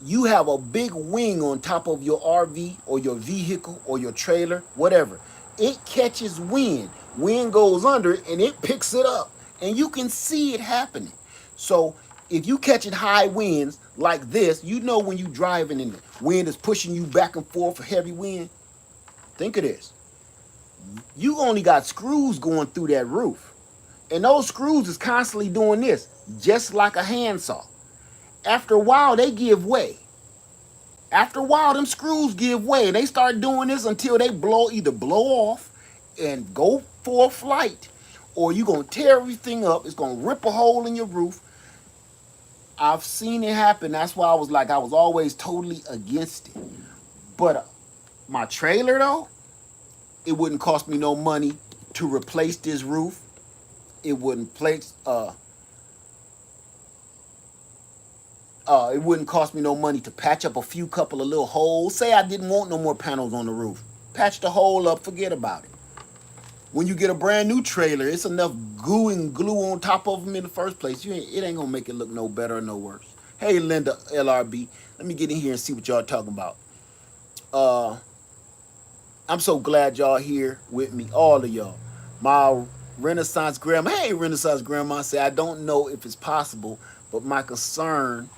You have a big wing on top of your RV or your vehicle or your trailer, whatever. It catches wind. Wind goes under it and it picks it up. And you can see it happening. So if you catching high winds like this, you know when you driving and the wind is pushing you back and forth for heavy wind. Think of this. You only got screws going through that roof. And those screws is constantly doing this, just like a handsaw. After a while, they give way. After a while, them screws give way. They start doing this until they either blow off and go for a flight, or you're going to tear everything up. It's going to rip a hole in your roof. I've seen it happen. That's why I was always totally against it. But my trailer, though, it wouldn't cost me no money to replace this roof. It wouldn't it wouldn't cost me no money to patch up a couple of little holes. Say I didn't want no more panels on the roof. Patch the hole up, forget about it. When you get a brand new trailer, it's enough goo and glue on top of them in the first place. It ain't gonna make it look no better or no worse. Hey, Linda LRB, let me get in here and see what y'all talking about. I'm so glad y'all here with me, all of y'all. My Renaissance Grandma, hey, Renaissance Grandma, say, I don't know if it's possible, but my concern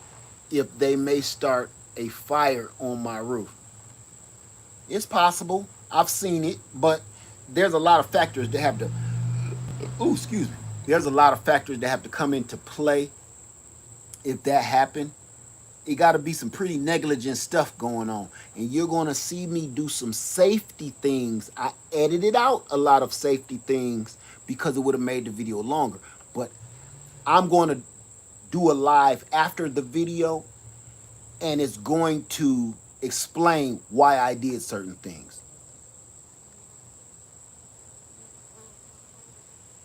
if they may start a fire on my roof. It's possible. I've seen it, but there's a lot of factors that have to, excuse me. There's a lot of factors that have to come into play if that happened. It got to be some pretty negligent stuff going on. And you're going to see me do some safety things. I edited out a lot of safety things because it would have made the video longer. But I'm going to do a live after the video, and it's going to explain why I did certain things.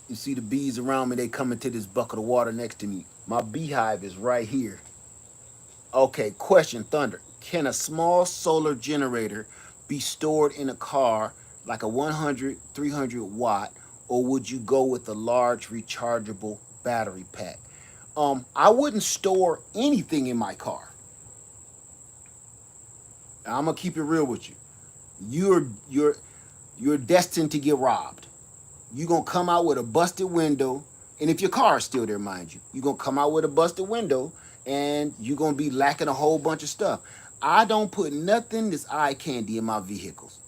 You see the bees around me, they come into this bucket of water next to me. My beehive is right here. Okay, question, Thunder. Can a small solar generator be stored in a car like a 100, 300 watt, or would you go with a large rechargeable battery pack? I wouldn't store anything in my car. I'm gonna keep it real with you. You're destined to get robbed. You're gonna come out with a busted window, and if your car is still there, mind you, you're gonna come out with a busted window, and you're gonna be lacking a whole bunch of stuff. I don't put nothing that's eye candy in my vehicles.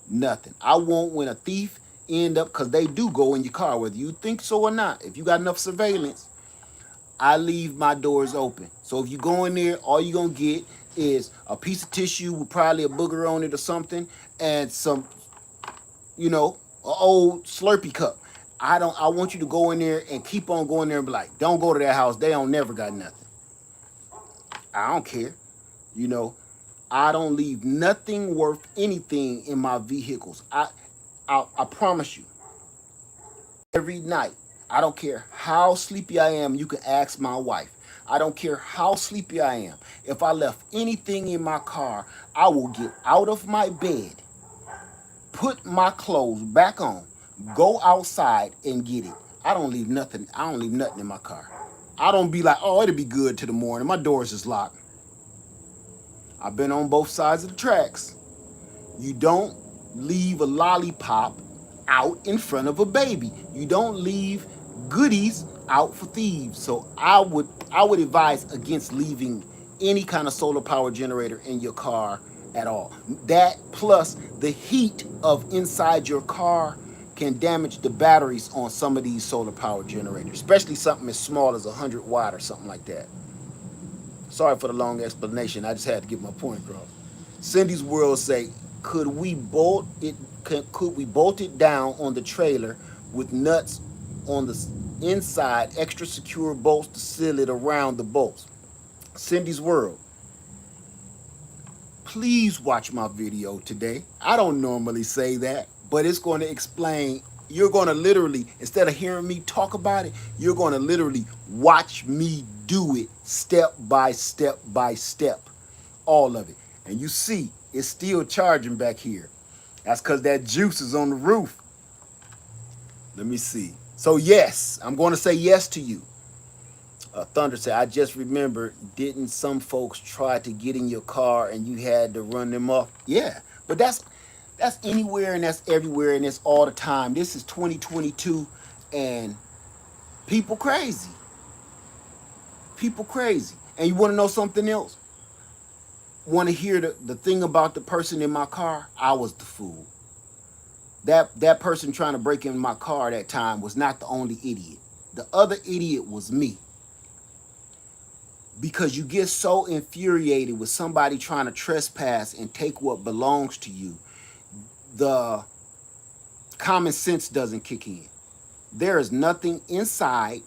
Nothing. I won't when a thief end up, because they do go in your car, whether you think so or not. If you got enough surveillance, I leave my doors open. So if you go in there, all you're gonna get is a piece of tissue with probably a booger on it or something, and some, an old Slurpee cup. I want you to go in there and keep on going there and be like, don't go to that house. They don't never got nothing. I don't care. I don't leave nothing worth anything in my vehicles. I promise you. Every night, I don't care how sleepy I am, you can ask my wife. I don't care how sleepy I am. If I left anything in my car, I will get out of my bed, put my clothes back on, go outside and get it. I don't leave nothing in my car. I don't be like, oh, it'll be good till the morning. My door's just locked. I've been on both sides of the tracks. You don't leave a lollipop out in front of a baby. You don't leave goodies out for thieves. So I would advise against leaving any kind of solar power generator in your car at all. That plus the heat of inside your car can damage the batteries on some of these solar power generators, especially something as small as 100 watt or something like that. Sorry for the long explanation. I just had to get my point across. Cindy's World say, could we bolt it down on the trailer with nuts on the inside, extra secure bolts to seal it around the bolts? Cindy's World, please watch my video today. I don't normally say that, but it's going to explain. You're going to literally, instead of hearing me talk about it, you're going to literally watch me do it step by step by step, all of it. And you see, it's still charging back here. That's because that juice is on the roof. Let me see. So yes, I'm going to say yes to you. Thunder said, I just remember, didn't some folks try to get in your car and you had to run them off? Yeah, but that's anywhere and that's everywhere and it's all the time. This is 2022 and people crazy. People crazy. And you want to know something else? Want to hear the thing about the person in my car? I was the fool. That person trying to break in my car that time was not the only idiot. The other idiot was me. Because you get so infuriated with somebody trying to trespass and take what belongs to you, the common sense doesn't kick in. There is nothing inside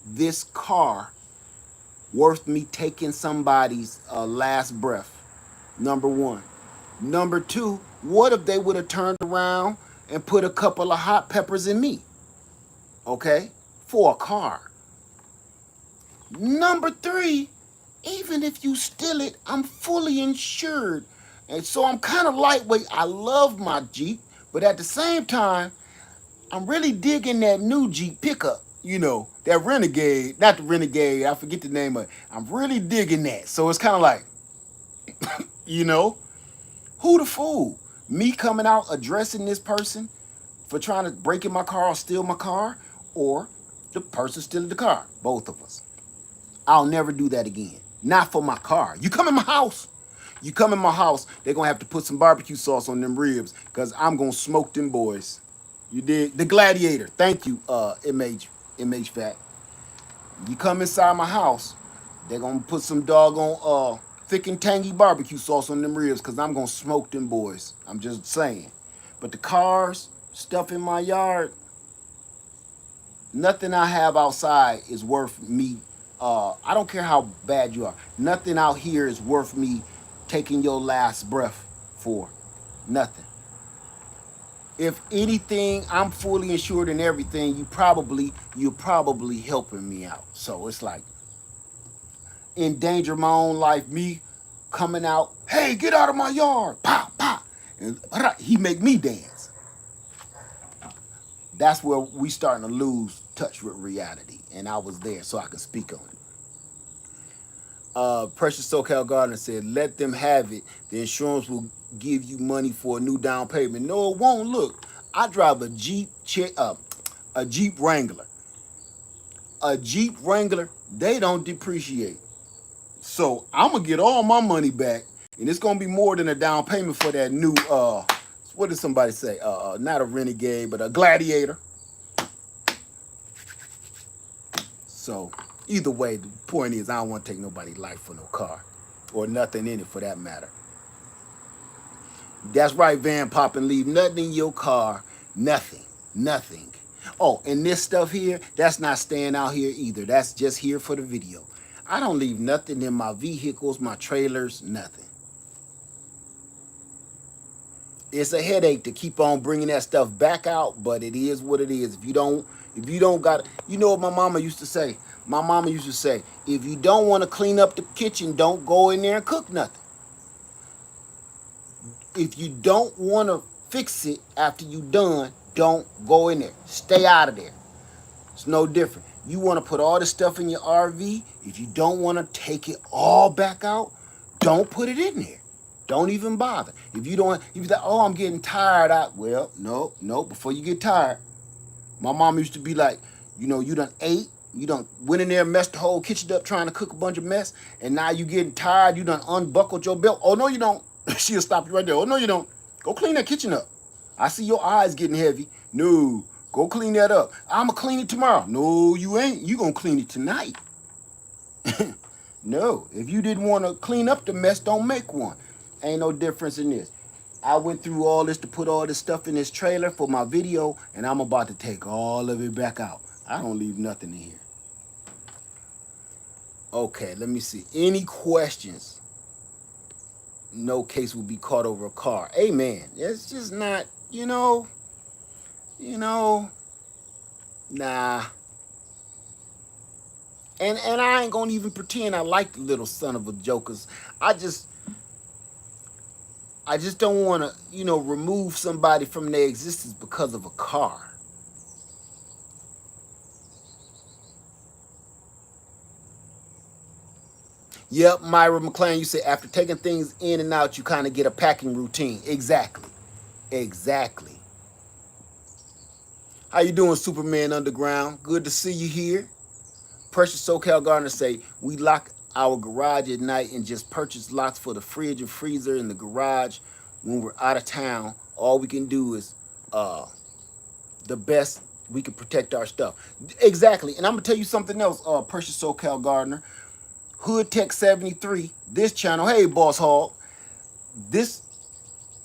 this car worth me taking somebody's last breath. Number one. Number two, what if they would have turned around and put a couple of hot peppers in me? Okay? For a car. Number three, even if you steal it, I'm fully insured. And so I'm kind of lightweight. I love my Jeep, but at the same time, I'm really digging that new Jeep pickup. You know, that Renegade, not the Renegade, I forget the name of it. I'm really digging that. So it's kind of like, you know, who the fool? Me coming out addressing this person for trying to break in my car or steal my car, or the person stealing the car? Both of us. I'll never do that again. Not for my car. You come in my house. You come in my house, they're going to have to put some barbecue sauce on them ribs because I'm going to smoke them boys. You did? The Gladiator. Thank you, MH Fat. You come inside my house, they're going to put some doggone thick and tangy barbecue sauce on them ribs because I'm going to smoke them boys. I'm just saying. But the cars, stuff in my yard, nothing I have outside is worth me. I don't care how bad you are. Nothing out here is worth me taking your last breath for. Nothing. If anything, I'm fully insured in everything. You're probably helping me out. So it's like endanger my own life. Me coming out, hey, get out of my yard, pop, pop, and he make me dance. That's where we starting to lose touch with reality. And I was there so I could speak on it. Precious SoCal Gardener said, let them have it. The insurance will give you money for a new down payment. No, it won't. Look, I drive a Jeep Wrangler. A Jeep Wrangler, they don't depreciate. So I'm going to get all my money back, and it's going to be more than a down payment for that new, what did somebody say? Not a Renegade, but a Gladiator. So either way, the point is I don't want to take nobody's life for no car or nothing in it for that matter. That's right, Van Pop, and leave nothing in your car. Nothing. Nothing. Oh, and this stuff here, that's not staying out here either. That's just here for the video. I don't leave nothing in my vehicles, my trailers, nothing. It's a headache to keep on bringing that stuff back out, but it is what it is. If you don't got, you know what my mama used to say? My mama used to say, if you don't want to clean up the kitchen, don't go in there and cook nothing. If you don't want to fix it after you done, don't go in there. Stay out of there. It's no different. You want to put all this stuff in your RV. If you don't want to take it all back out, don't put it in there. Don't even bother. If you like, oh, I'm getting tired. Well, no. Before you get tired, my mom used to be like, you done ate. You done went in there and messed the whole kitchen up trying to cook a bunch of mess. And now you getting tired. You done unbuckled your belt. Oh, no, you don't. She'll stop you right there. Oh, no, you don't. Go clean that kitchen up. I see your eyes getting heavy. No, go clean that up. I'ma clean it tomorrow. No, you ain't. You gonna clean it tonight. No, if you didn't want to clean up the mess, don't make one. Ain't no difference in this. I went through all this to put all this stuff in this trailer for my video, and I'm about to take all of it back out. I don't leave nothing in here. Okay, let me see. Any questions? No case will be caught over a car. Amen. It's just not, you know, nah. And I ain't gonna even pretend I like the little son of a jokers. I just I just don't want to, remove somebody from their existence because of a car. Yep, Myra McClain, you said after taking things in and out, you kind of get a packing routine. Exactly. Exactly. How you doing, Superman Underground? Good to see you here. Precious SoCal Gardener say, we lock our garage at night and just purchase locks for the fridge and freezer in the garage when we're out of town. All we can do is the best we can protect our stuff. Exactly. And I'm going to tell you something else, Precious SoCal Gardener. Hood Tech 73, this channel, hey, Boss Hog, this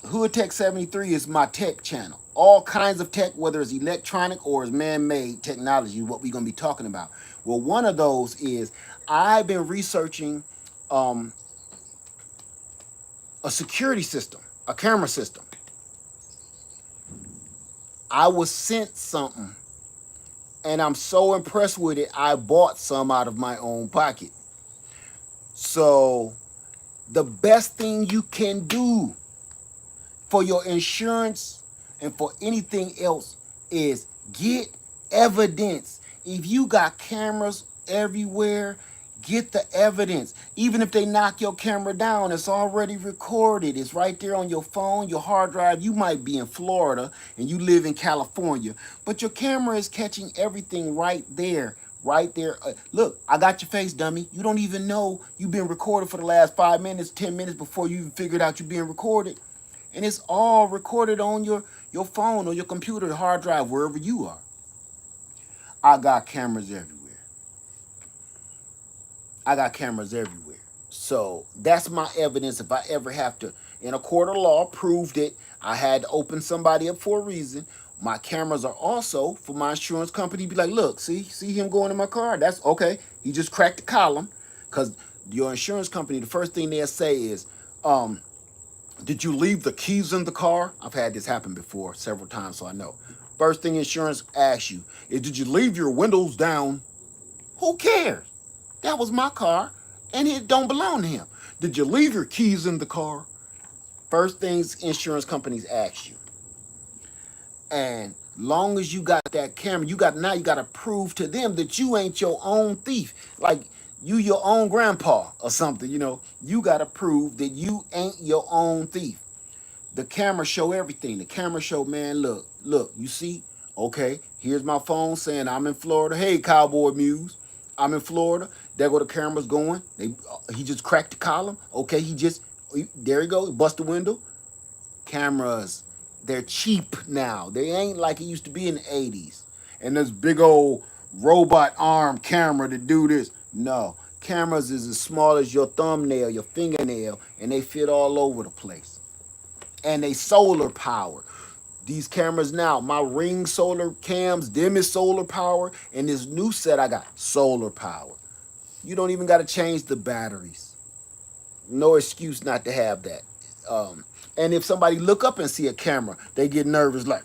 Hood Tech 73 is my tech channel. All kinds of tech, whether it's electronic or it's man-made technology, what we're going to be talking about. Well, one of those is I've been researching a security system, a camera system. I was sent something, and I'm so impressed with it, I bought some out of my own pocket. So the best thing you can do for your insurance and for anything else is get evidence. If you got cameras everywhere, get the evidence. Even if they knock your camera down, it's already recorded. It's right there on your phone, your hard drive. You might be in Florida and you live in California, but your camera is catching everything right there. Right there. Look, I got your face, dummy. You don't even know you've been recorded for the last 5 minutes, 10 minutes before you even figured out you're being recorded. And it's all recorded on your phone or your computer, hard drive, wherever you are. I got cameras everywhere. I got cameras everywhere. So that's my evidence. If I ever have to, in a court of law, prove that I had to open somebody up for a reason, my cameras are also for my insurance company. Be like, look, see him going in my car? That's okay. He just cracked the column. Because your insurance company, the first thing they'll say is, did you leave the keys in the car? I've had this happen before several times, so I know. First thing insurance asks you is, did you leave your windows down? Who cares? That was my car, and it don't belong to him. Did you leave your keys in the car? First things insurance companies ask you. And long as you got that camera, you got to prove to them that you ain't your own thief. Like you your own grandpa or something, You got to prove that you ain't your own thief. The camera show everything. The camera show, man, look, you see? Okay, here's my phone saying I'm in Florida. Hey, Cowboy Muse, I'm in Florida. There go the cameras going. He just cracked the column. Okay, there he go, bust the window. Cameras, they're cheap now. They ain't like it used to be in the 80s. And this big old robot arm camera to do this. No, cameras is as small as your thumbnail, your fingernail, and they fit all over the place. And they solar power. These cameras now, my Ring solar cams, them is solar power, and this new set I got, solar power. You don't even got to change the batteries. No excuse not to have that. And if somebody look up and see a camera, they get nervous. Like,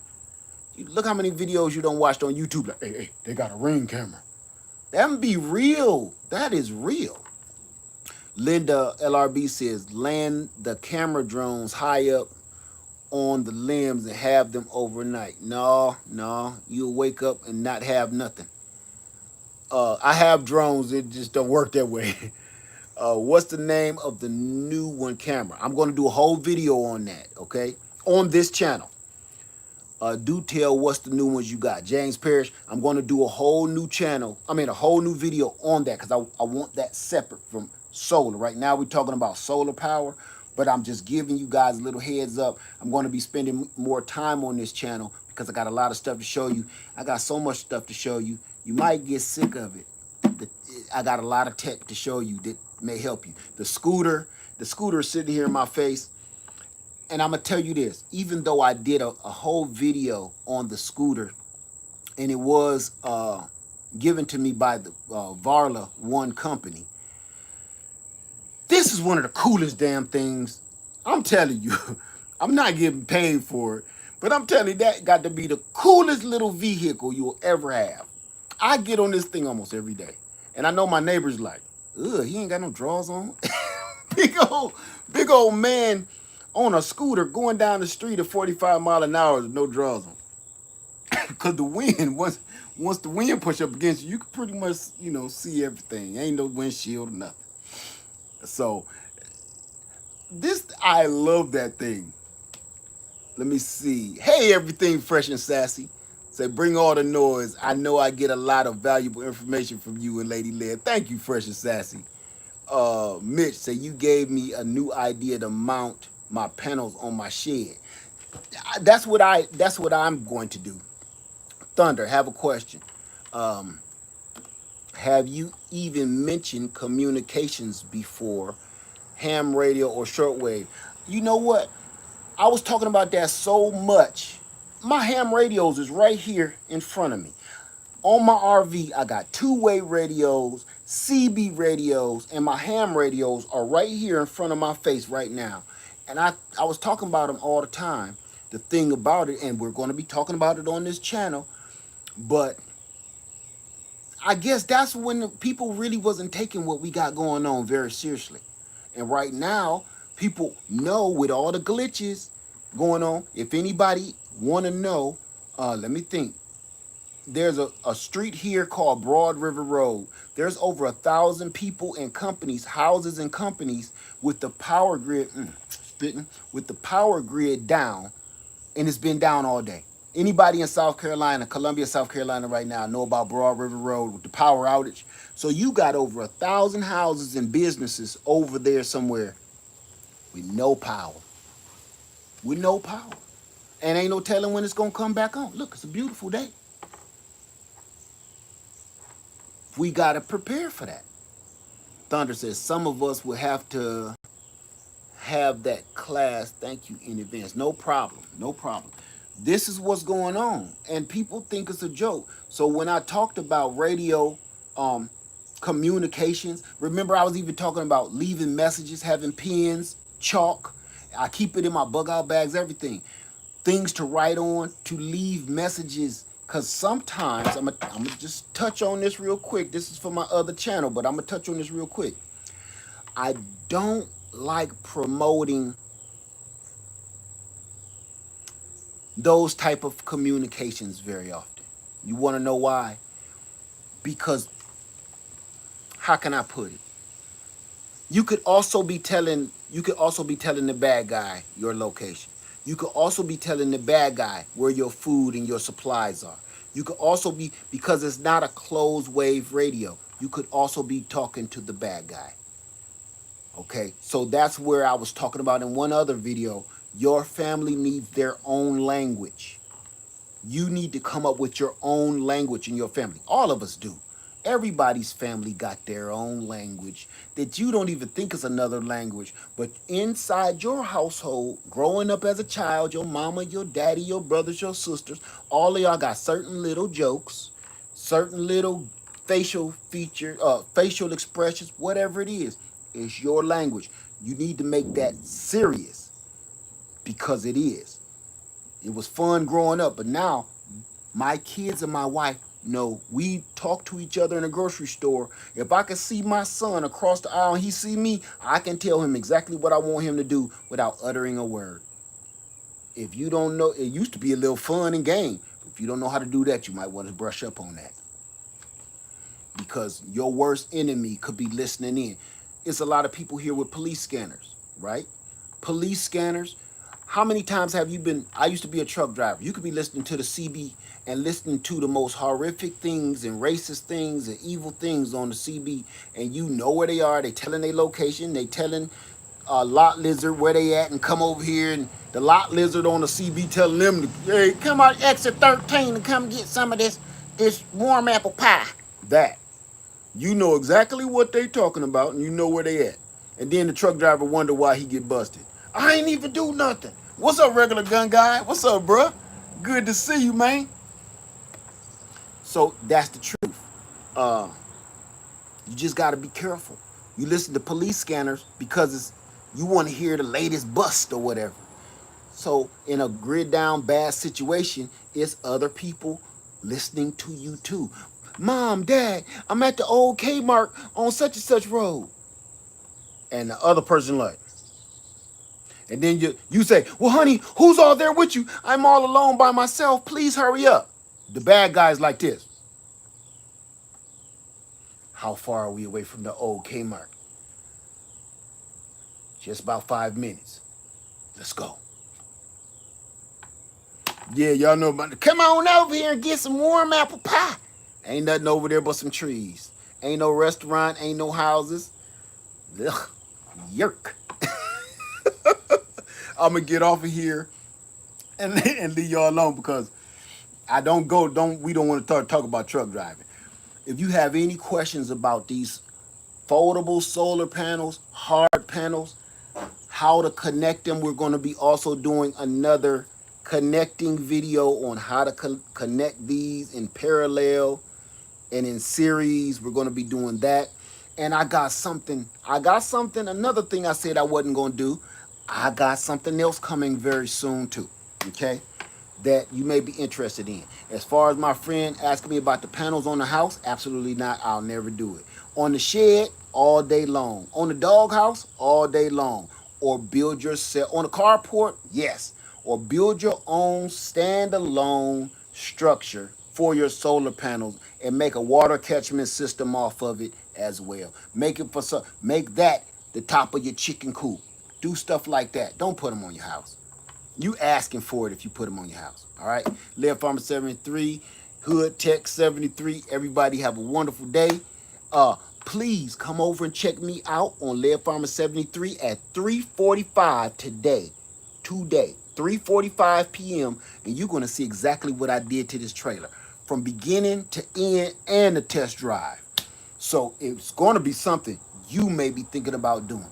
look how many videos you don't watch on YouTube. Like, hey, they got a Ring camera. That be real. That is real. Linda LRB says, land the camera drones high up on the limbs and have them overnight. No, you'll wake up and not have nothing. I have drones. It just don't work that way. What's the name of the new one camera? I'm going to do a whole video on that, okay? On this channel. Do tell what's the new ones you got. James Parrish, I'm going to do a whole new a whole new video on that because I want that separate from solar. Right now we're talking about solar power, But I'm just giving you guys a little heads up. I'm going to be spending more time on this channel because I got a lot of stuff to show you. I got so much stuff to show you. You might get sick of it. I got a lot of tech to show you that may help you. The scooter is sitting here in my face. And I'm going to tell you this. Even though I did a whole video on the scooter, and it was given to me by the Varla One company, this is one of the coolest damn things. I'm telling you, I'm not getting paid for it, but I'm telling you, that got to be the coolest little vehicle you'll ever have. I get on this thing almost every day. And I know my neighbor's like, ugh, he ain't got no drawers on. big big old man on a scooter going down the street at 45 miles an hour with no drawers on. Because the wind, once the wind push up against you, you can pretty much, see everything. Ain't no windshield or nothing. So I love that thing. Let me see. Hey, everything fresh and sassy. Say, bring all the noise. I know I get a lot of valuable information from you and Lady Led. Thank you, fresh and sassy. Mitch, say, you gave me a new idea to mount my panels on my shed. That's what I'm going to do. Thunder, have a question. Have you even mentioned communications before? Ham radio or shortwave? You know what? I was talking about that so much. My ham radios is right here in front of me. On my RV, I got two-way radios, CB radios, and my ham radios are right here in front of my face right now. And I was talking about them all the time. The thing about it, and we're going to be talking about it on this channel, but I guess that's when people really wasn't taking what we got going on very seriously. And right now, people know with all the glitches going on, if anybody want to know, let me think. There's a street here called Broad River Road. There's over 1,000 people and companies, houses and companies with the power grid, with the power grid down, and it's been down all day. Anybody in South Carolina, Columbia, South Carolina right now know about Broad River Road with the power outage. So you got over 1,000 houses and businesses over there somewhere with no power. With no power. And ain't no telling when it's going to come back on. Look, it's a beautiful day. We got to prepare for that. Thunder says some of us will have to have that class. Thank you in advance. No problem. No problem. This is what's going on. And people think it's a joke. So when I talked about radio communications, remember I was even talking about leaving messages, having pens, chalk. I keep it in my bug out bags, everything. Things to write on, to leave messages. Because sometimes, I'm going to just touch on this real quick. This is for my other channel, but I'm going to touch on this real quick. I don't like promoting those type of communications very often. You want to know why? Because, how can I put it? You could also be telling the bad guy your location. You could also be telling the bad guy where your food and your supplies are. You could also be, because it's not a closed wave radio, you could also be talking to the bad guy. Okay, so that's where I was talking about in one other video. Your family needs their own language. You need to come up with your own language in your family. All of us do. Everybody's family got their own language that you don't even think is another language. But inside your household, growing up as a child, your mama, your daddy, your brothers, your sisters, all of y'all got certain little jokes, certain little facial features, facial expressions, whatever it is. It's your language. You need to make that serious because it is. It was fun growing up, but now my kids and my wife know we talk to each other in a grocery store. If I can see my son across the aisle and he see me, I can tell him exactly what I want him to do without uttering a word. If you don't know, it used to be a little fun and game. If you don't know how to do that, you might want to brush up on that. Because your worst enemy could be listening in. It's a lot of people here with police scanners, right? Police scanners. How many times have you been, I used to be a truck driver. You could be listening to the CB and listening to the most horrific things and racist things and evil things on the CB, and you know where they are. They telling their location. They telling lot lizard where they at and come over here, and the lot lizard on the CB telling them to, hey, come out exit 13 and come get some of this warm apple pie. That you know exactly what they talking about, and you know where they at. And then the truck driver wonder why he get busted. I ain't even do nothing. What's up, regular gun guy? What's up, bruh? Good to see you, man. So that's the truth. Uh, you just got to be careful. You listen to police scanners because you want to hear the latest bust or whatever. So in a grid down bad situation, it's other people listening to you too. Mom, Dad, I'm at the old Kmart on such and such road. And the other person like, and then you say, well, honey, who's all there with you? I'm all alone by myself. Please hurry up. The bad guy's like this. How far are we away from the old Kmart? Just about 5 minutes. Let's go. Yeah, y'all know about it. Come on over here and get some warm apple pie. Ain't nothing over there but some trees. Ain't no restaurant, ain't no houses. Ugh, yerk. I'm gonna get off of here and leave y'all alone because we don't want to talk about truck driving. If you have any questions about these foldable solar panels, hard panels, how to connect them, we're going to be also doing another connecting video on how to connect these in parallel and in series. We're going to be doing that. And another thing I said I wasn't going to do. I got something else coming very soon too. Okay? That you may be interested in. As far as my friend asking me about the panels on the house, absolutely not. I'll never do it. On the shed, all day long. On the doghouse, all day long. Or build yourself on the carport, yes. Or build your own standalone structure for your solar panels and make a water catchment system off of it as well. Make that the top of your chicken coop. Do stuff like that. Don't put them on your house. You asking for it if you put them on your house. All right. Live Farmer 73, Hood Tech 73. Everybody have a wonderful day. Please come over and check me out on Live Farmer 73 at 3:45 today. 3:45 p.m. And you're going to see exactly what I did to this trailer from beginning to end and the test drive. So it's going to be something you may be thinking about doing.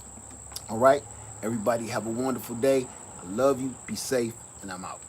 All right. Everybody have a wonderful day. I love you. Be safe. And I'm out.